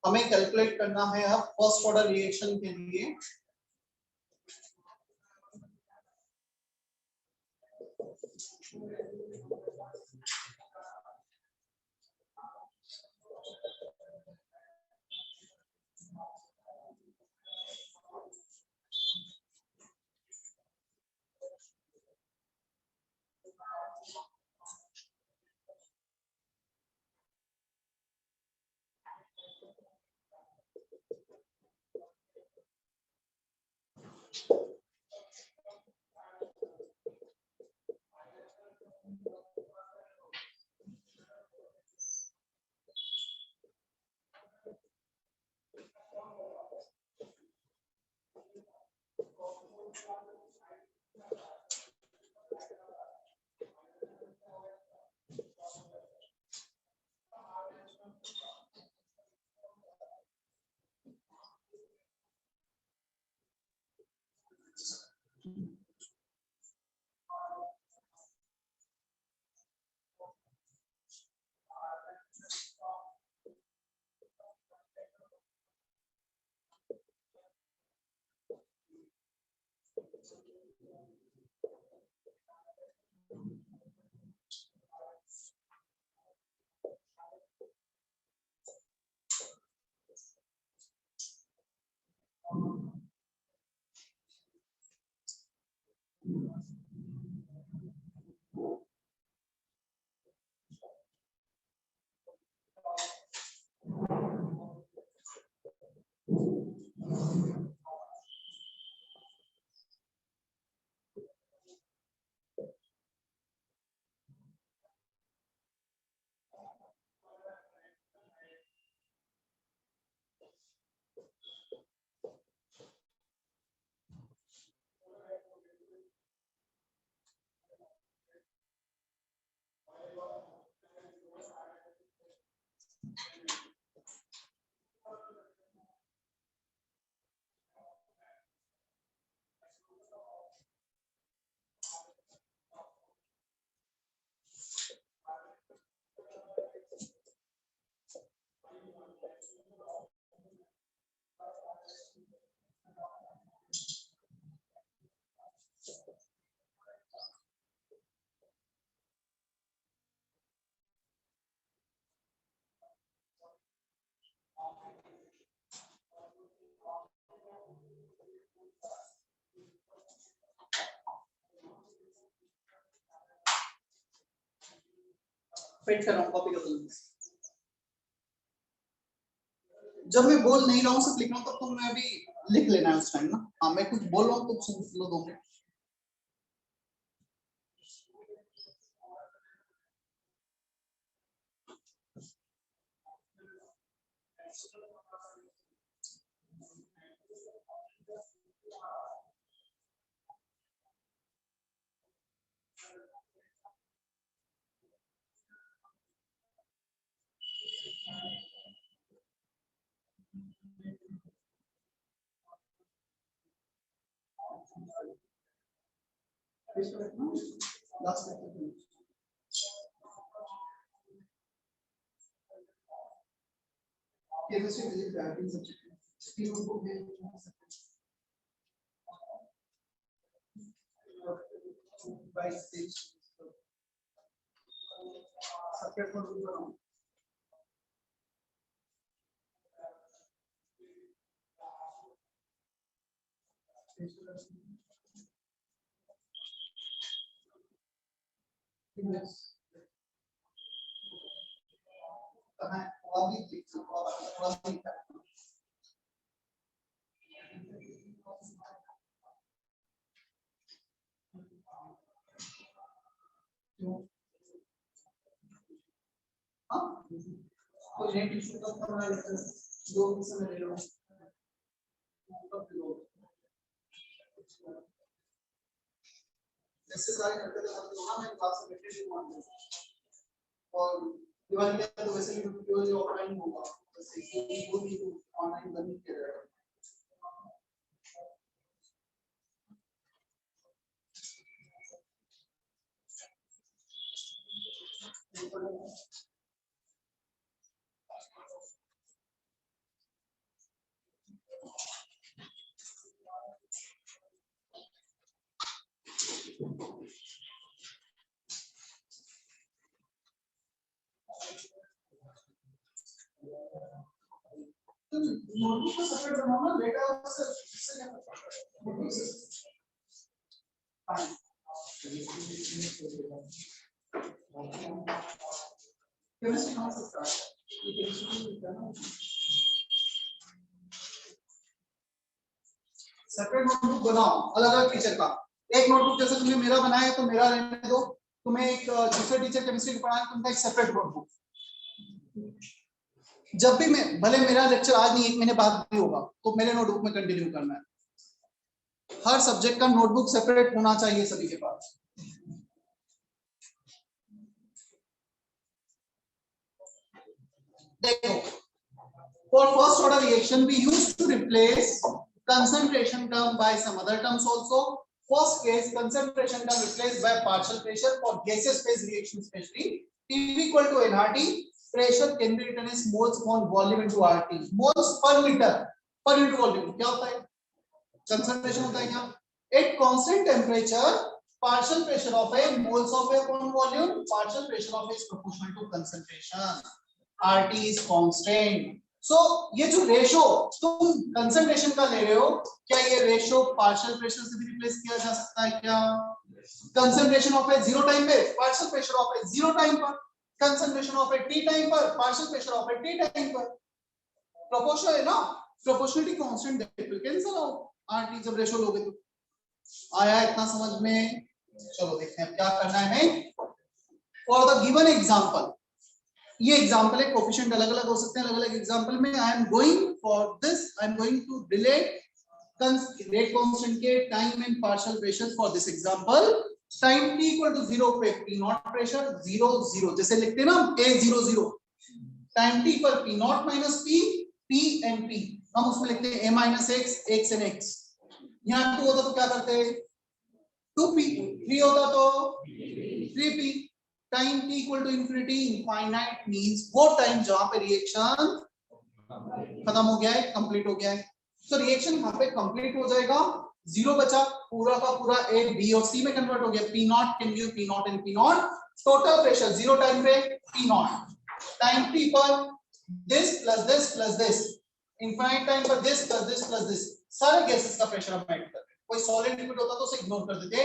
हमें कैलकुलेट करना है अब फर्स्ट ऑर्डर रिएक्शन के लिए प्रिंट कर रहा हूँ, कॉपी कर दूंगा. जब मैं बोल नहीं रहा हूँ सिर्फ लिख रहा हूँ तब तुम मैं अभी लिख लेना है उस टाइम ना. हाँ मैं कुछ बोल रहा हूँ तो सुन लो 2 मिनट. ऐसे सारे करते थे मैं क्लास में बैठे थे और दिवाली का तो वैसे भी प्योरली ऑफलाइन होगा, वैसे वो भी ऑनलाइन बंद किया जाएगा। नोटबुक को सेपरेट बनाना डेटा से क्या केमिस्ट्री कौन सा है ये केमिस्ट्री है ना सेपरेट नोटबुक बनाओ अलग अलग टीचर का। एक नोटबुक जैसे तुमने मेरा बनाया है तो मेरा रहने दो, तुम्हें एक दूसरे टीचर केमिस्ट्री का पढ़ाया तुमका एक सेपरेट नोटबुक। जब भी मैं भले मेरा लेक्चर आज नहीं 1 महीने बाद भी होगा तो मेरे नोटबुक में कंटिन्यू करना है। हर सब्जेक्ट का नोटबुक सेपरेट होना चाहिए सभी के पास। देखो for first order reaction we used to replace concentration term by some other terms also. First case concentration term replaced by partial pressure for gaseous phase reaction especially PV equal to nRT. Pressure can be written as moles upon volume into RT. Moles per liter per unit volume क्या होता है? Concentration होता है क्या? At constant temperature, partial pressure of a moles of a upon volume, partial pressure of a is proportional to concentration. RT is constant. So ये जो ratio तुम concentration का ले रहे हो, क्या ये रेशो पार्शियल प्रेशर से भी रिप्लेस किया जा सकता है क्या? Concentration of A zero time पे partial pressure of A zero time पर, concentration of A T time पर partial pressure of A T time पर। प्रोपोर्शनल है ना, proportionality constant that will cancel out RT जब रेशो लोगे तो। आया इतना समझ में? चलो देखते हैं क्या करना है हमें। फॉर द गिवन एग्जांपल, ये एग्जांपल है, कोफिशिएंट अलग अलग हो सकते हैं अलग अलग एग्जांपल में। I am going for this, I am going to relate rate constant के time and partial pressure for this example. Time t equal to 0 पे p नॉट प्रेशर 0 0 जैसे लिखते हैं ना a 0 0, टाइम t पर p naught minus p p and p हम उसमें लिखते हैं a minus x x and x। यहाँ 2 होता तो क्या करते हैं 2p, 3 होता तो 3p। Time t equal to infinity infinite means वो टाइम जहां पे रिएक्शन खत्म हो गया है, कंप्लीट हो गया है। तो रिएक्शन यहाँ पे कंप्लीट हो जाएगा, 0 बचा, पूरा का पूरा A B और C में कन्वर्ट हो गया। P not can give P not and P not. Total pressure 0 time पे P नॉट, टाइम t पर this plus this, infinite time पर this plus this, सारे गैसेस का प्रेशर हम ऐड करते हैं। कोई सॉलिड लिक्विड होता तो उसे इग्नोर कर देते,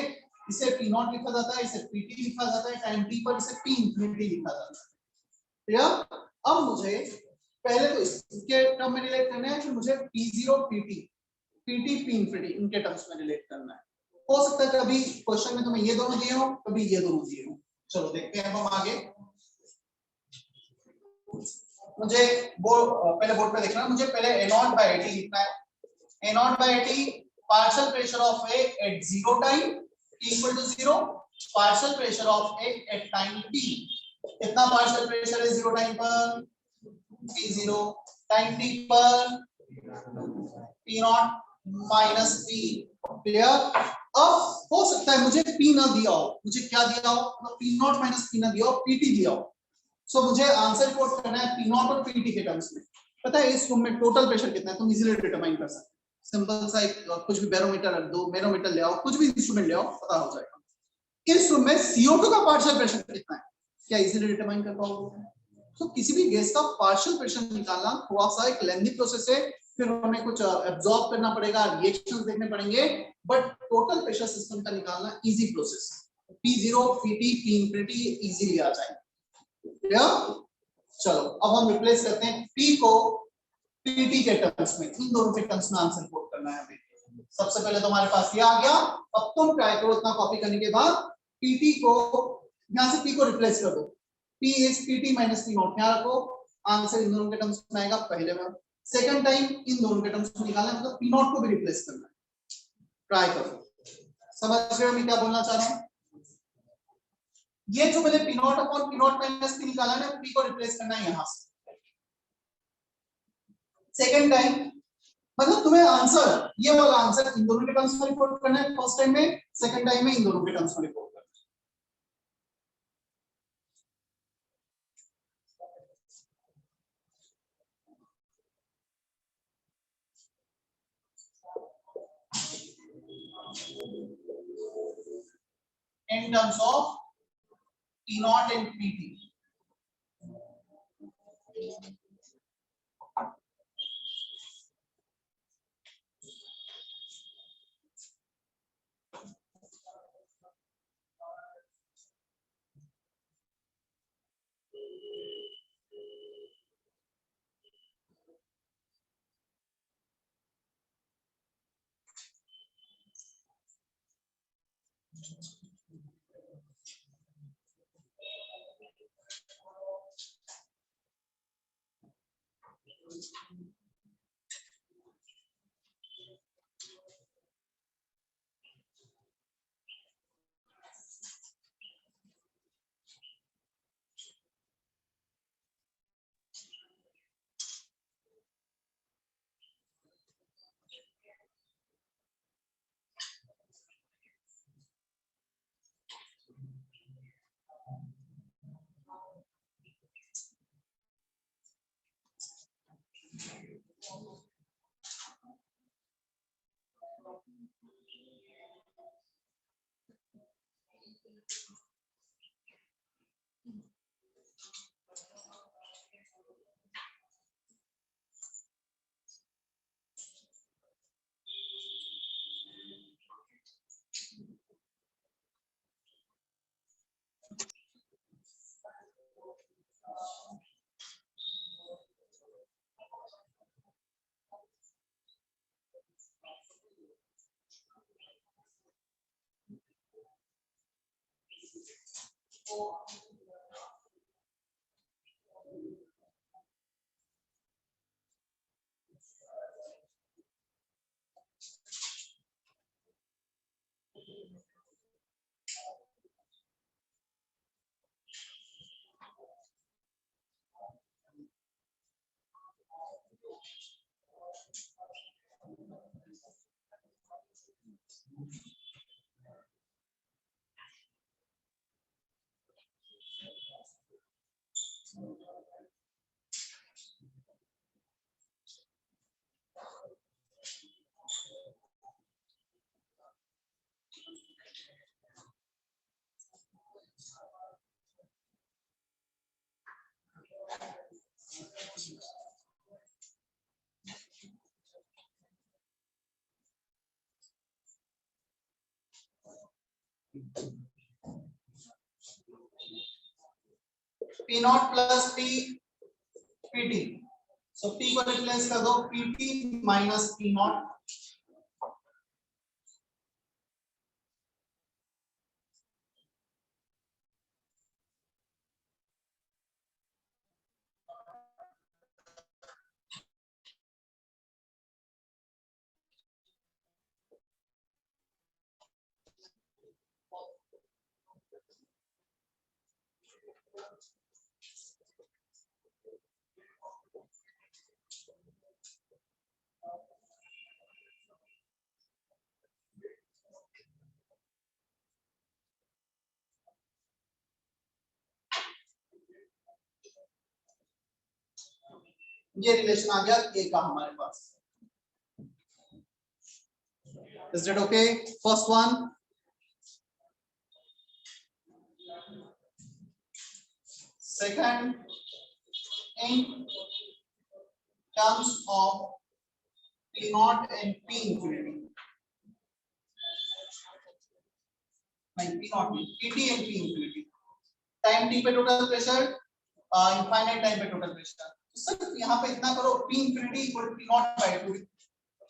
इसे P नॉट लिखा जाता है, इसे PT लिखा जाता है, टाइम t पर इसे P इंफिनिटी लिखा जाता है। ठीक? अब मुझे पहले तो इसके टर्म में रिलेट करना है, फिर मुझे P0 PT P इंफिनिटी इनके टर्म्स में रिलेट करना है। हो सकता है कभी क्वेश्चन में तुम्हें ये दोनों दिए हो, कभी ये दोनों दिए हो। चलो देखते हैं हम आगे। मुझे पहले बोर्ड पे देखना है, मुझे पहले A0 by AT लिखना है। A0 by AT partial pressure of A at 0 time T equal to 0, partial pressure of A at time T। कितना पार्शियल प्रेशर है 0 टाइम पर P0, टाइम T पर P naught minus P clear. अब हो सकता है मुझे पी ना दिया हो, मुझे क्या दिया हो, मतलब पी नॉट माइनस पी ना दिया हो, पीटी दिया हो। सो मुझे आंसर कोट करना है पी नॉट और पीटी के टर्म्स में। पता है इस रूम में टोटल प्रेशर कितना है, तुम इजीली डिटरमाइन कर सकते हो। सिंपल सा एक कुछ भी बैरोमीटर दो, मैनोमीटर ले आओ, कुछ भी इंस्ट्रूमेंट ले आओ, पता हो जाएगा। इस रूम में CO2 का पार्शियल प्रेशर कितना है, क्या इजीली डिटरमाइन कर पाओगे? तो किसी भी गैस का पार्शियल प्रेशर निकालना थोड़ा सा एक लेंथी प्रोसेस है, फिर हमें कुछ एब्जॉर्ब करना पड़ेगा, रिएक्शंस देखने पड़ेंगे, बट टोटल प्रेशर सिस्टम का निकालना easy process. P0 Pt P infinity easily आ जाएगा। चलो अब हम रिप्लेस करते हैं P को Pt के टर्म्स में, इन दोनों के टर्म्स में आंसर कोट करना है हमें। सबसे पहले तो हमारे पास ये आ गया, अब तुम ट्राई करो इतना कॉपी करने के बाद Pt को यहां से P को रिप्लेस कर दो, P is Pt minus P not, यहाँ रखो, आंसर इन दोनों के टर्म्स में आएगा पहले में। सेकंड टाइम इन दोनों के टर्म्स में निकालना है, मतलब P नॉट को भी रिप्लेस करना है। ट्राई करो, समझ रहे हो मैं क्या बोलना चाह रहा हूँ? ये जो मैंने P not upon P naught minus P निकाला ना, P को रिप्लेस करना है यहां से। सेकंड टाइम मतलब तुम्हें आंसर, ये वाला आंसर इन दोनों के टर्म्स में रिपोर्ट करना है फर्स्ट टाइम में, सेकंड टाइम में इन दोनों के टर्म्स में रिपोर्ट करना है in terms of P naught and PT। P not plus P PT, so P को रिप्लेस कर दो PT माइनस P नॉट। ये रिलेशन आ गया ए का हमारे पास। Is that okay? First one. Second, in terms of P naught and P infinity. नहीं, P naught नहीं, PT and P infinity. Time t पे टोटल प्रेशर, इनफाइनाइट टाइम पे total pressure. तो sir यहाँ पे इतना करो P infinity equal to P naught by 2,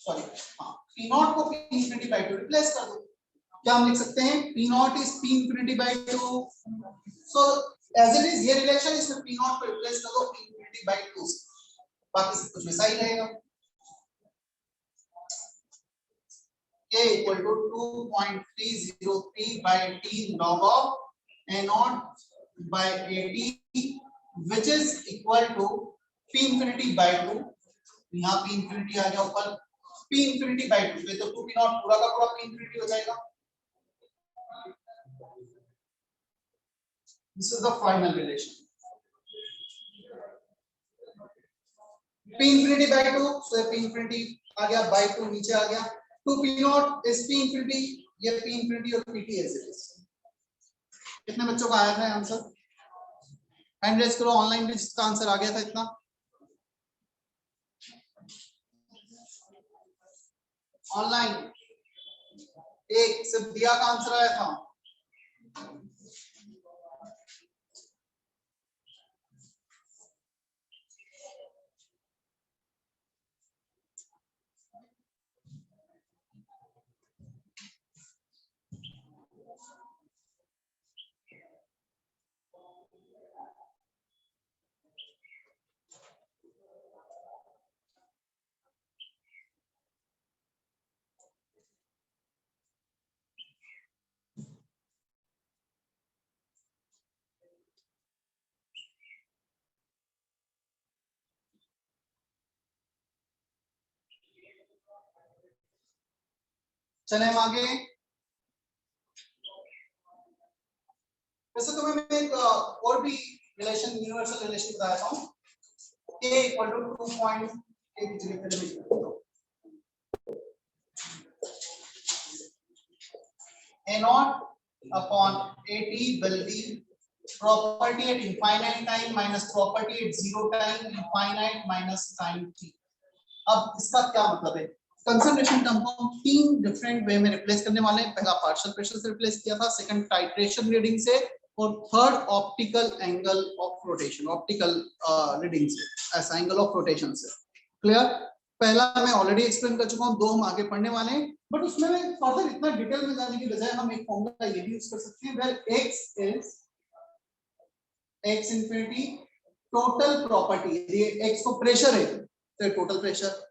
sorry हाँ, P naught को P infinity by 2 रिप्लेस कर दो। क्या हम लिख सकते हैं? P naught is P infinity by 2. So as it is ये रिलेशन, इसमें P naught को रिप्लेस कर दो P infinity by 2 से, बाकी सब कुछ वैसा ही रहेगा। K equal to 2.303 by t log of A naught by AT, which is equal to P infinity by 2. यहाँ P infinity आ गया ऊपर, P infinity by 2, तो 2 P naught पूरा का पूरा P infinity हो जाएगा। This is the final relation. P infinity by 2, so P infinity आ गया by 2 नीचे आ गया। 2 P naught is P infinity, ये P infinity और PT as it is। कितने बच्चों का आया था आंसर? हैंड रेज करो, ऑनलाइन जिसका आंसर आ गया था इतना। ऑनलाइन एक सिर्फ दिया का आंसर आया था। चले हम आगे। वैसे तो मैं एक और भी रिलेशन, यूनिवर्सल रिलेशन बताया था, K equal to 2.8 A naught upon AT will be property at infinite time minus property at zero time, infinite minus time t। अब इसका क्या मतलब है? कंसंट्रेशन टर्म को हम तीन डिफरेंट वे में रिप्लेस करने वाले हैं। पहला पार्शियल प्रेशर से रिप्लेस किया था, सेकंड टाइट्रेशन रीडिंग से, और third optical angle of rotation, optical reading से, ऐसा एंगल ऑफ रोटेशन से। क्लियर? पहला मैं ऑलरेडी एक्सप्लेन कर चुका हूं, दो हम आगे पढ़ने वाले हैं, बट उसमें मैं फर्दर इतना डिटेल में जाने की बजाय हम एक फॉर्मूला ये भी यूज कर सकते हैं, where x is x infinity total property. ये x को प्रेशर है तो टोटल प्रेशर,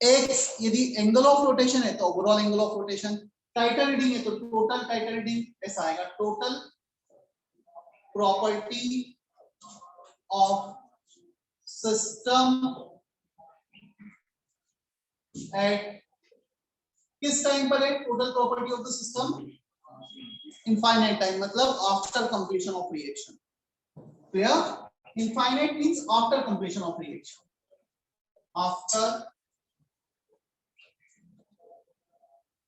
x यदि एंगल ऑफ रोटेशन है तो overall angle of rotation, title reading है तो टोटल टाइटल रीडिंग, ऐसा आएगा। Total property of system at किस टाइम पर है? Total property of the system infinite time, मतलब after completion of reaction. Clear? Infinite means after completion of reaction, after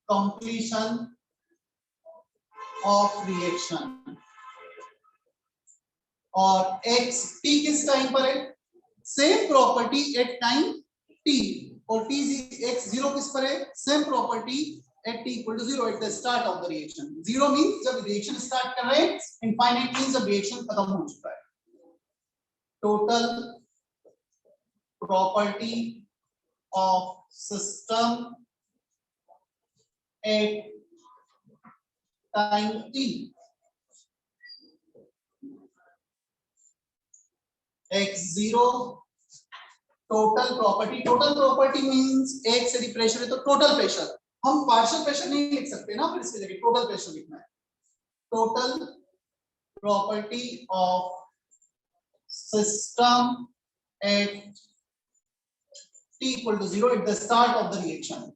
completion of reaction। और x t किस time पर है? Same property at time t, और t x zero किस पर है? Same property at t equal to zero at the start of the reaction. Zero मींस जब रिएक्शन स्टार्ट कर रहे हैं, इनफाइनाइट मींस जब रिएक्शन खत्म हो चुका है। Total property of system at time t, x0 total property. Total property means x यदि प्रेशर है तो टोटल प्रेशर, हम पार्शियल प्रेशर नहीं लिख सकते ना, फिर इसकी जगह टोटल प्रेशर लिखना है। Total property of system at t equal to 0 at the start of the reaction।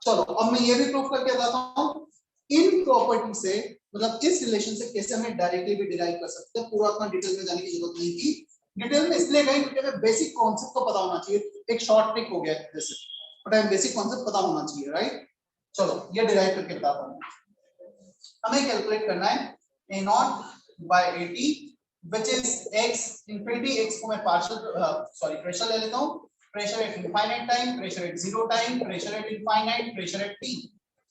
चलो अब मैं ये भी प्रूफ करके बताता हूँ, इन प्रॉपर्टी से, मतलब इस रिलेशन से कैसे हमें डायरेक्टली भी डिराइव कर सकते हैं। पूरा अपना डिटेल में जाने की जरूरत नहीं थी, डिटेल में इसलिए गए क्योंकि हमें बेसिक कॉन्सेप्ट तो पता होना चाहिए, एक शॉर्ट ट्रिक हो गया जैसे, बट हमें बेसिक कॉन्सेप्ट पता होना चाहिए, राइट। चलो ये डिराइव करके बताता हूँ। हमें कैलकुलेट करना है a naught by 80 which is x infinity, x को मैं पार्शियल प्रेशर ले लेता हूँ, pressure at infinite time, pressure at zero time, pressure at infinite, pressure at t।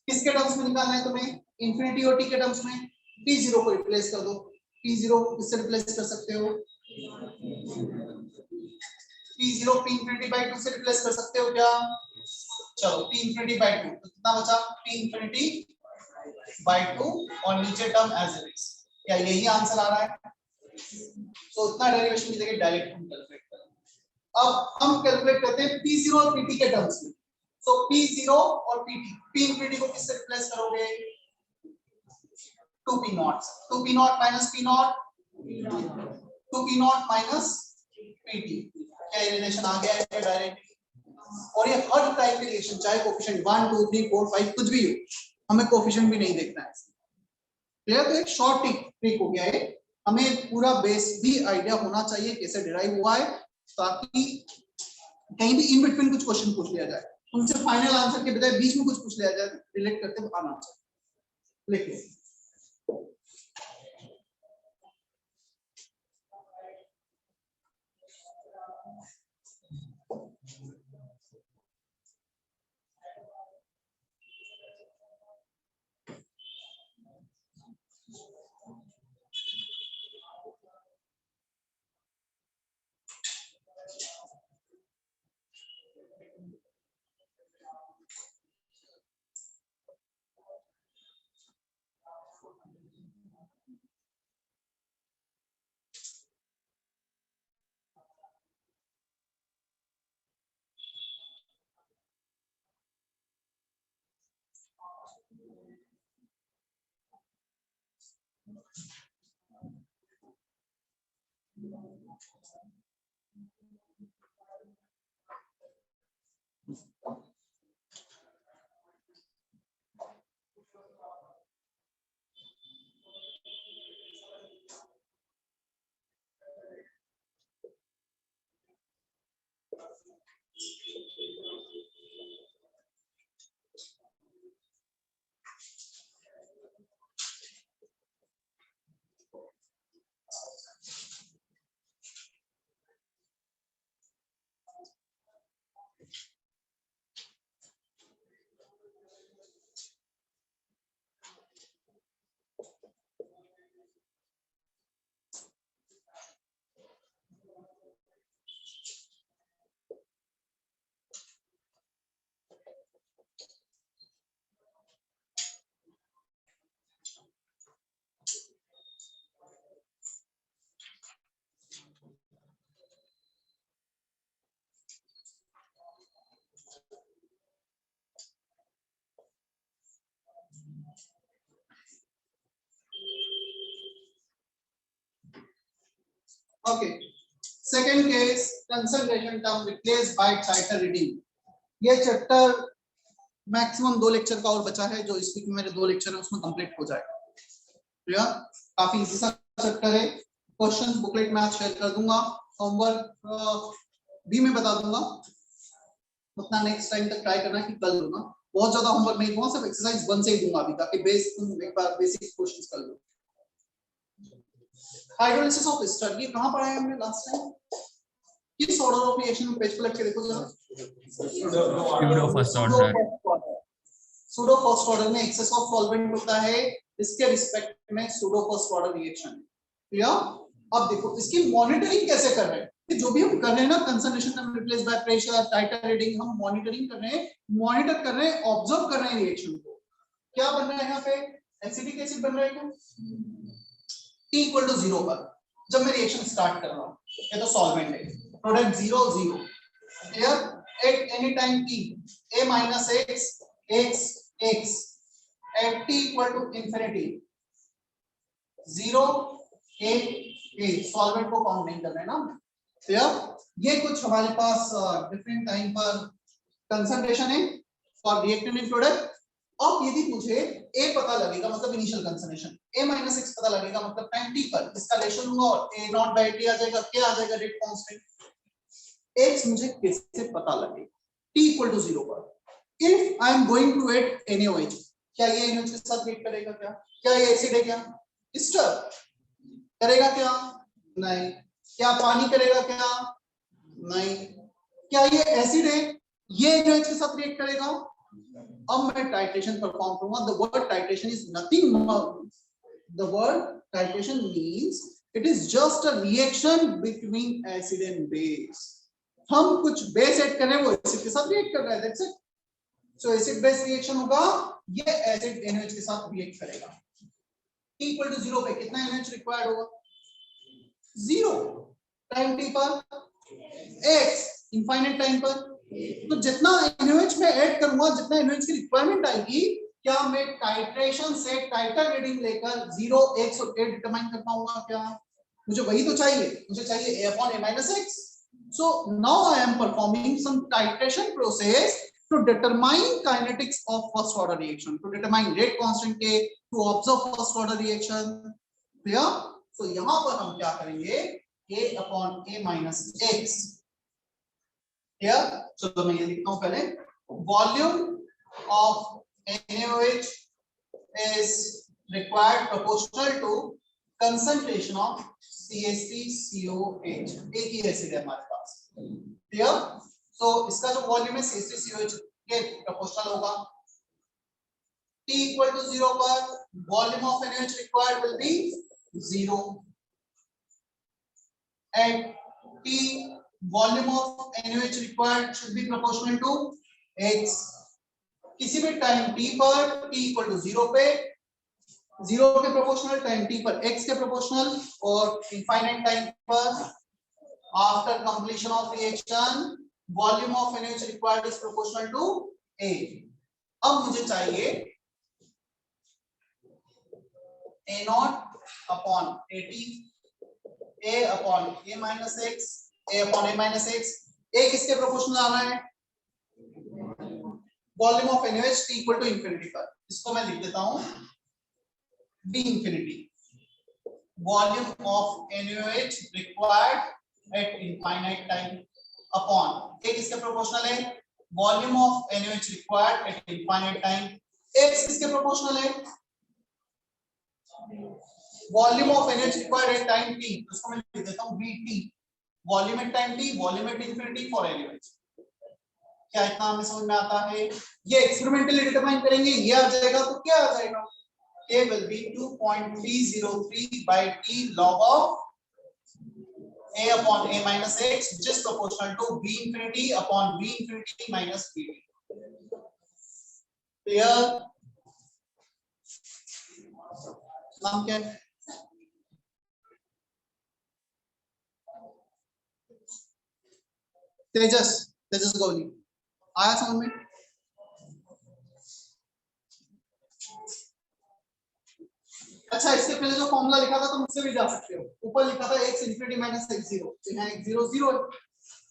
किसके टर्म्स में निकालना है तुम्हें? इंफिनिटी और t के टर्म्स में। t0 को रिप्लेस कर दो, t0 किससे रिप्लेस कर सकते हो? t0 p infinity by 2 से रिप्लेस कर सकते हो क्या? चलो p infinity by 2 तो कितना बचा? p infinity by 2 और नीचे टर्म एज इट इज। क्या यही आंसर आ रहा है? तो इतना डेरिवेशन की जगह डायरेक्ट हम कैलकुलेट करें। अब हम कैलकुलेट करते हैं p0 और pt के टर्म्स में। सो p0 और pt, p infinity को किससे रिप्लेस करोगे? 2p0, 2p0 minus p0, 2p0 minus pt। क्या ये रिलेशन आ गया है डायरेक्ट? और ये हर टाइप के रिलेशन, चाहे कोएफिशिएंट 1 2 3 4 5 कुछ भी हो, हमें कोएफिशिएंट भी नहीं देखना है। क्लियर? तो एक शॉर्ट ट्रिक हो गया है, हमें पूरा बेस भी आइडिया होना चाहिए कैसे डिराइव हुआ है, ताकि कहीं भी इन बिटवीन कुछ क्वेश्चन पूछ लिया जाए, उनसे फाइनल आंसर के बजाय बीच में कुछ पूछ लिया जाए, रिलेट करते आना चाहिए। लिखिए okay. Second case, concentration term replaced by titre reading. ये चैप्टर मैक्सिमम 2 लेक्चर का और बचा है, जो इस वीक में मेरे 2 लेक्चर है उसमें कंप्लीट हो जाएगा। क्लियर? काफी इजी सा चैप्टर है। क्वेश्चंस बुकलेट में आज शेयर कर दूंगा, होमवर्क भी मैं बता दूंगा, उतना नेक्स्ट टाइम तक ट्राई करना कि कल दूंगा। बहुत ज्यादा होमवर्क नहीं दूंगा, सिर्फ एक्सरसाइज 1 से ही दूंगा अभी, ताकि बेस तुम एक बार बेसिक क्वेश्चंस कर लो। हाइड्रोलिसिस ऑफ एस्टर, ये कहां पढ़ा है हमने लास्ट टाइम? किस ऑर्डर ऑफ रिएक्शन में? पेज पलट के देखो जरा। Pseudo first order. Pseudo first order में एक्सेस ऑफ सॉल्वेंट होता है, इसके रिस्पेक्ट में pseudo first order reaction. Clear? अब देखो इसकी मॉनिटरिंग कैसे कर रहे हैं, कि जो भी हम कर रहे हैं ना, concentration term replace by pressure, titre reading, हम मॉनिटरिंग कर रहे हैं, मॉनिटर कर रहे हैं, ऑब्जर्व कर रहे हैं रिएक्शन को। क्या बन रहा है यहाँ पे? एसिडिक एसिड बन रहा है क्या? T इक्वल टू 0 पर जब मैं रिएक्शन स्टार्ट कर रहा हूँ, ये तो सॉल्वेंट है, product 0 0। Clear? At any time t a minus x x x at t equal to infinity 0 a a, solvent को काउंट नहीं कर रहे ना। क्लियर? ये कुछ हमारे पास डिफरेंट टाइम पर कंसंट्रेशन है फॉर रिएक्टेंट इन प्रोडक्ट, अब यदि मुझे a पता लगेगा मतलब इनिशियल कंसंट्रेशन, a-x पता लगेगा मतलब टाइम t पर इसका रिलेशन लूंगा और a नॉट बाय t आ जाएगा, क्या आ जाएगा, रेट कांस्टेंट। x मुझे कैसे पता लगेगा, t इक्वल टू 0 पर if I am going to add NaOH, क्या ये NaOH के साथ रिएक्ट करेगा, क्या ये एसिड है, क्या एस्टर करेगा, क्या नहीं, क्या पानी करेगा, क्या नहीं, क्या ये एसिड है, ये NaOH के साथ रिएक्ट करेगा। अब मैं टाइट्रेशन परफॉर्म करूंगा। The word titration is nothing, the word titration means it is just a reaction between acid and base. हम कुछ बेस ऐड कर रहे हैं, वो एसिड के साथ रिएक्ट कर रहा है, that's it. So acid base reaction होगा, ये एसिड NaOH के साथ रिएक्ट करेगा। t इक्वल टू 0 पे कितना NaOH रिक्वायर्ड होगा, 0 टाइम t पर, x इनफाइनाइट टाइम पर। तो जितना NaOH में ऐड करूंगा, जितना NaOH की रिक्वायरमेंट आएगी, क्या मैं टाइट्रेशन से टाइटर रीडिंग लेकर 0 x और 8 डिटरमाइन कर पाऊंगा, क्या मुझे वही तो चाहिए, मुझे चाहिए a/a-x। so now I am performing some titration process to determine kinetics of first order reaction, to determine rate constant K, to observe first order reaction, clear। so यहां पर हम क्या करेंगे, a/a-x, clear। चलो मैं ये लिखता हूं पहले, volume of NaOH is required proportional to concentration of CH3COH, एक ही एसिड है हमारे पास, क्लियर। तो इसका जो वॉल्यूम है CH3COH के प्रोपोर्शनल होगा। t equal to 0 पर volume of NaOH required will be 0 and t volume of NaOH required should be proportional to x। किसी भी टाइम t पर t इक्वल टू 0 पे 0 के प्रोपोर्शनल, टाइम t पर x के प्रोपोर्शनल, और इनफाइनाइट टाइम पर after completion of reaction volume of NaOH required is proportional to a। अब मुझे चाहिए a naught upon at, a upon a-x, a upon a-x, a किसके प्रोपोर्शनल आना है, volume of NaOH t equal to infinity पर। इसको मैं लिख देता हूं b infinity, volume of NaOH required at infinite time upon a किसके प्रोपोर्शनल है, volume of NaOH required at infinite time, x किसके प्रोपोर्शनल है, volume of NaOH required at time t, इसको मैं लिख देता हूं vt, volume at time t, volume at infinity for NaOH। क्या इतना हमें समझ में आता है, ये एक्सपेरिमेंटली डिटरमाइन करेंगे, ये आ जाएगा तो क्या आ जाएगा, K will be 2.303 by t log of a upon a-x, which is proportional to v infinity upon v infinity minus vt। clear। नाम क्या है, तेजस गौली, आया समझ में। अच्छा, इसके पहले जो फॉर्मूला लिखा था तुम उससे भी जा सकते हो, ऊपर लिखा था x इंफिनिटी माइनस x0, तो यहाँ x0 0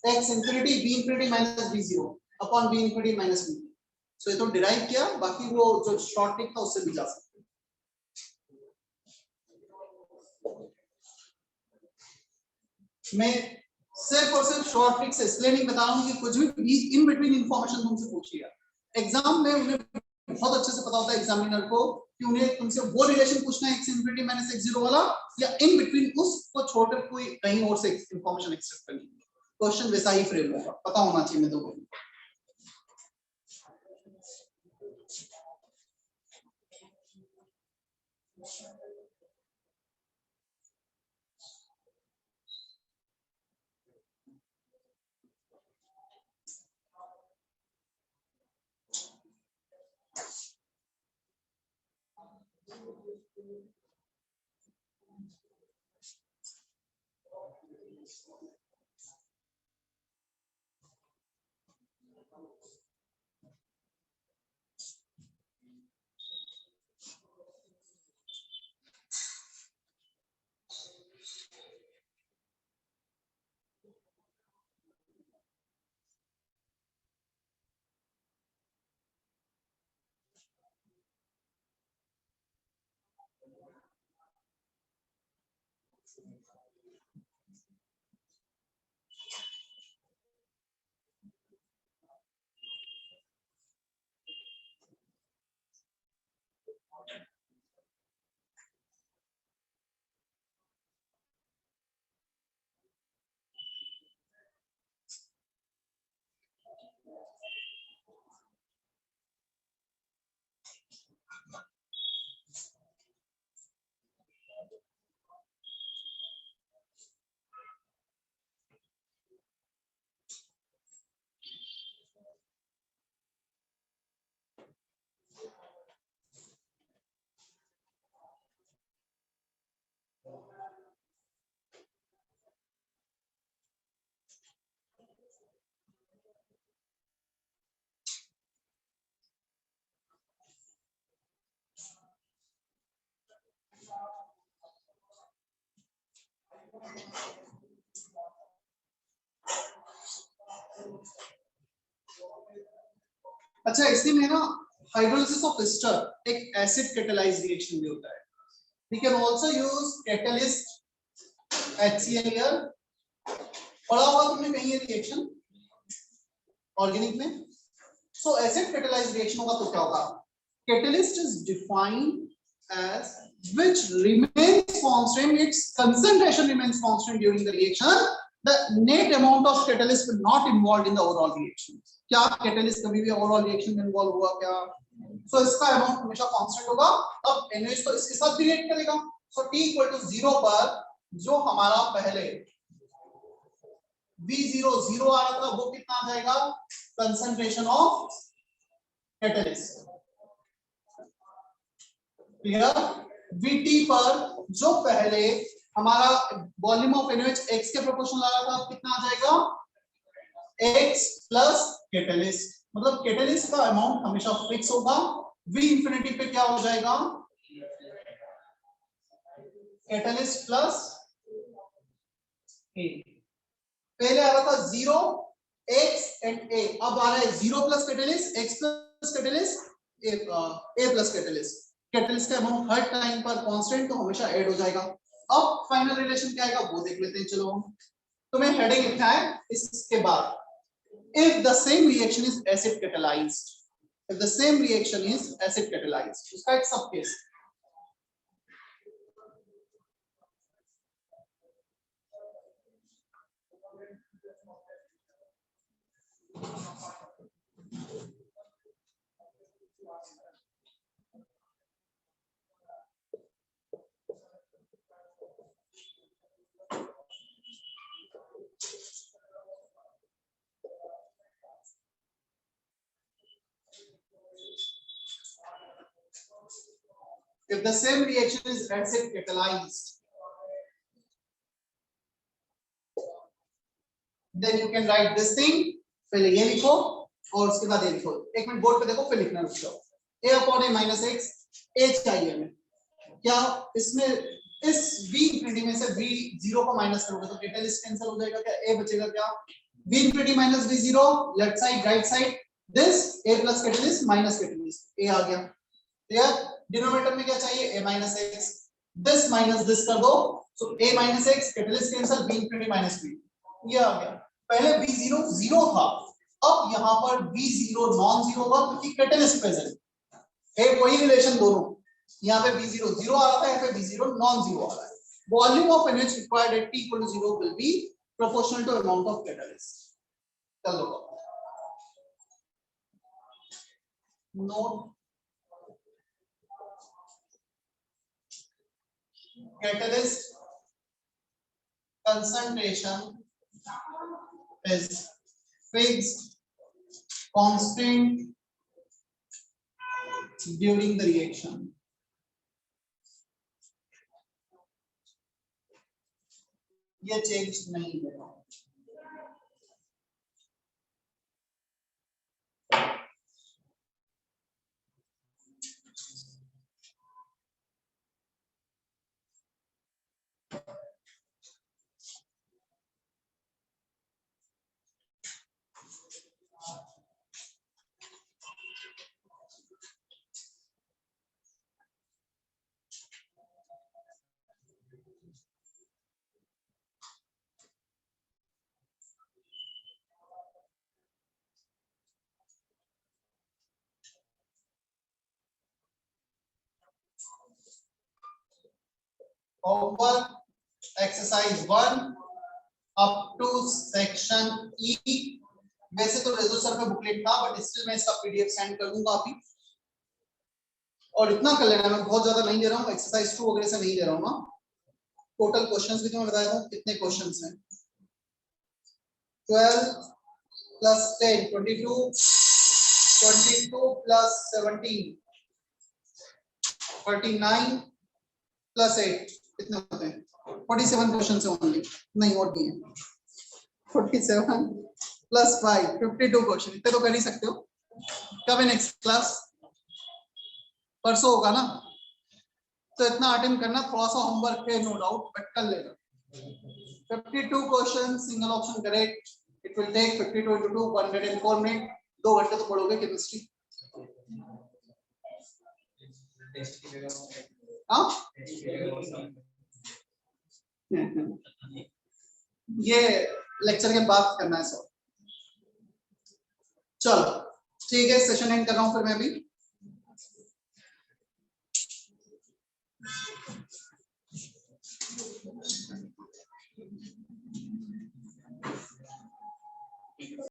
है, x infinity v infinity minus v0 upon v infinity minus v। सो ये तो डिराइव किया, बाकी वो जो शॉर्ट ट्रिक था उससे भी जा सकते हो। मैं सिर्फ और सिर्फ शॉर्ट ट्रिक से इसलिए नहीं बता रहा हूँ कि कुछ भी इन बिटवीन इंफॉर्मेशन तुमसे पूछ लिया, एग्जाम में उन्हें बहुत अच्छे से पता होता है एग्जामिनर को कि उन्हें तुमसे वो रिलेशन पूछना है x इंफिनिटी माइनस x0 वाला, या इन बिटवीन उसको छोड़कर कोई कहीं और से इंफॉर्मेशन एक्सेप्ट करनी है। क्वेश्चन वैसा ही फ्रेम होगा, पता होना चाहिए मैं तो। अच्छा, इसी में ना हाइड्रोलिसिस ऑफ एस्टर एक एसिड कैटालाइज्ड रिएक्शन भी होता है. We can also use catalyst HCl here. पढ़ा होगा तुमने कहीं ये रिएक्शन ऑर्गेनिक में. So एसिड कैटालाइज्ड रिएक्शन होगा तो क्या होगा? Catalyst is defined as which remains constant, its concentration remains constant during the reaction. The net amount of catalyst will not involved in the overall reaction. क्या catalyst कभी भी overall reaction में involve हुआ क्या? So इसका amount हमेशा constant होगा. अब NH तो इसके साथ भी react करेगा. So T equal to 0 पर जो हमारा पहले V0 0 आ रहा था वो कितना आ जाएगा? Concentration of catalyst. Clear? Vt पर जो पहले हमारा वॉल्यूम ऑफ NaOH x के प्रोपोर्शनल आ रहा था, कितना आ जाएगा? x plus catalyst. मतलब कैटलिस्ट का अमाउंट हमेशा फिक्स होगा. V इंफिनिटी पे क्या हो जाएगा? Catalyst plus a. पहले आ रहा था 0 x एंड a, अब आ रहा है 0 plus catalyst, x plus catalyst, a plus catalyst. Catalyst का अमाउंट हर टाइम पर कांस्टेंट, तो हमेशा ऐड हो जाएगा. अब फाइनल रिलेशन क्या आएगा वो देख लेते हैं. चलो तुम्हें हेडिंग लिखना है इसके बाद. If the same reaction is acid catalyzed, if the same reaction is acid catalyzed, उसका एक सब case. If the same reaction is acid catalyzed, then you can write this thing. पहले ये लिखो और उसके बाद ये लिखो. एक मिनट बोर्ड पे देखो, फिर लिखना रुक जाओ. a upon a minus x, a चाहिए हमें. क्या इसमें इस v इंफिनिटी में से v0 को माइनस करोगे तो कैटलिस्ट कैंसिल हो जाएगा. क्या a बचेगा? क्या v infinity minus v0, left side right side, this a plus catalyst minus catalyst, a आ गया. क्लियर? डिनोमिनेटर में क्या चाहिए? a minus x. This minus this कर दो, सो a minus x, catalyst cancel, v infinity minus v. ये आ गया. पहले v0 0 था, अब यहां पर v0 नॉन जीरो होगा क्योंकि कैटलिस्ट प्रेजेंट है. वही रिलेशन दोनों. यहां पे v0 0 आ रहा था, यहां पे v0 नॉन जीरो आ रहा है. Volume of NaOH required at t equal to 0 will be proportional to amount of catalyst. चलो note. Catalyst concentration is fixed, constant during the reaction. ये चेंज नहीं होगा. Homework exercise 1 up to section E. वैसे तो रेजो sir पे booklet था, but still मैं इसका पीडीएफ सेंड कर दूंगा अभी। और इतना कर लेना, मैं बहुत ज्यादा नहीं दे रहा हूँ, एक्सरसाइज 2 वगैरह से नहीं दे रहा हूँ ना। टोटल क्वेश्चंस भी तुम्हें बताया था कितने क्वेश्चंस हैं। 12 प्लस 10 22, 22 प्लस 17 39 प्लस 8 कितने होते हैं? 47 क्वेश्चंस ओनली, नहीं और भी है। 47 प्लस 5 52 क्वेश्चन, इतने तो कर ही सकते हो। कब है नेक्स्ट क्लास? परसों होगा ना, तो इतना अटेम्प्ट करना। थोड़ा सा होमवर्क है नो डाउट, बट कर लेना। 52 question single option correct. It will take 52 into 2 104 minute. 2 घंटे तो पढ़ोगे केमिस्ट्री। हाँ ये लेक्चर के बाद करना है सब। चलो ठीक है, सेशन एंड कर रहा हूँ फिर मैं भी।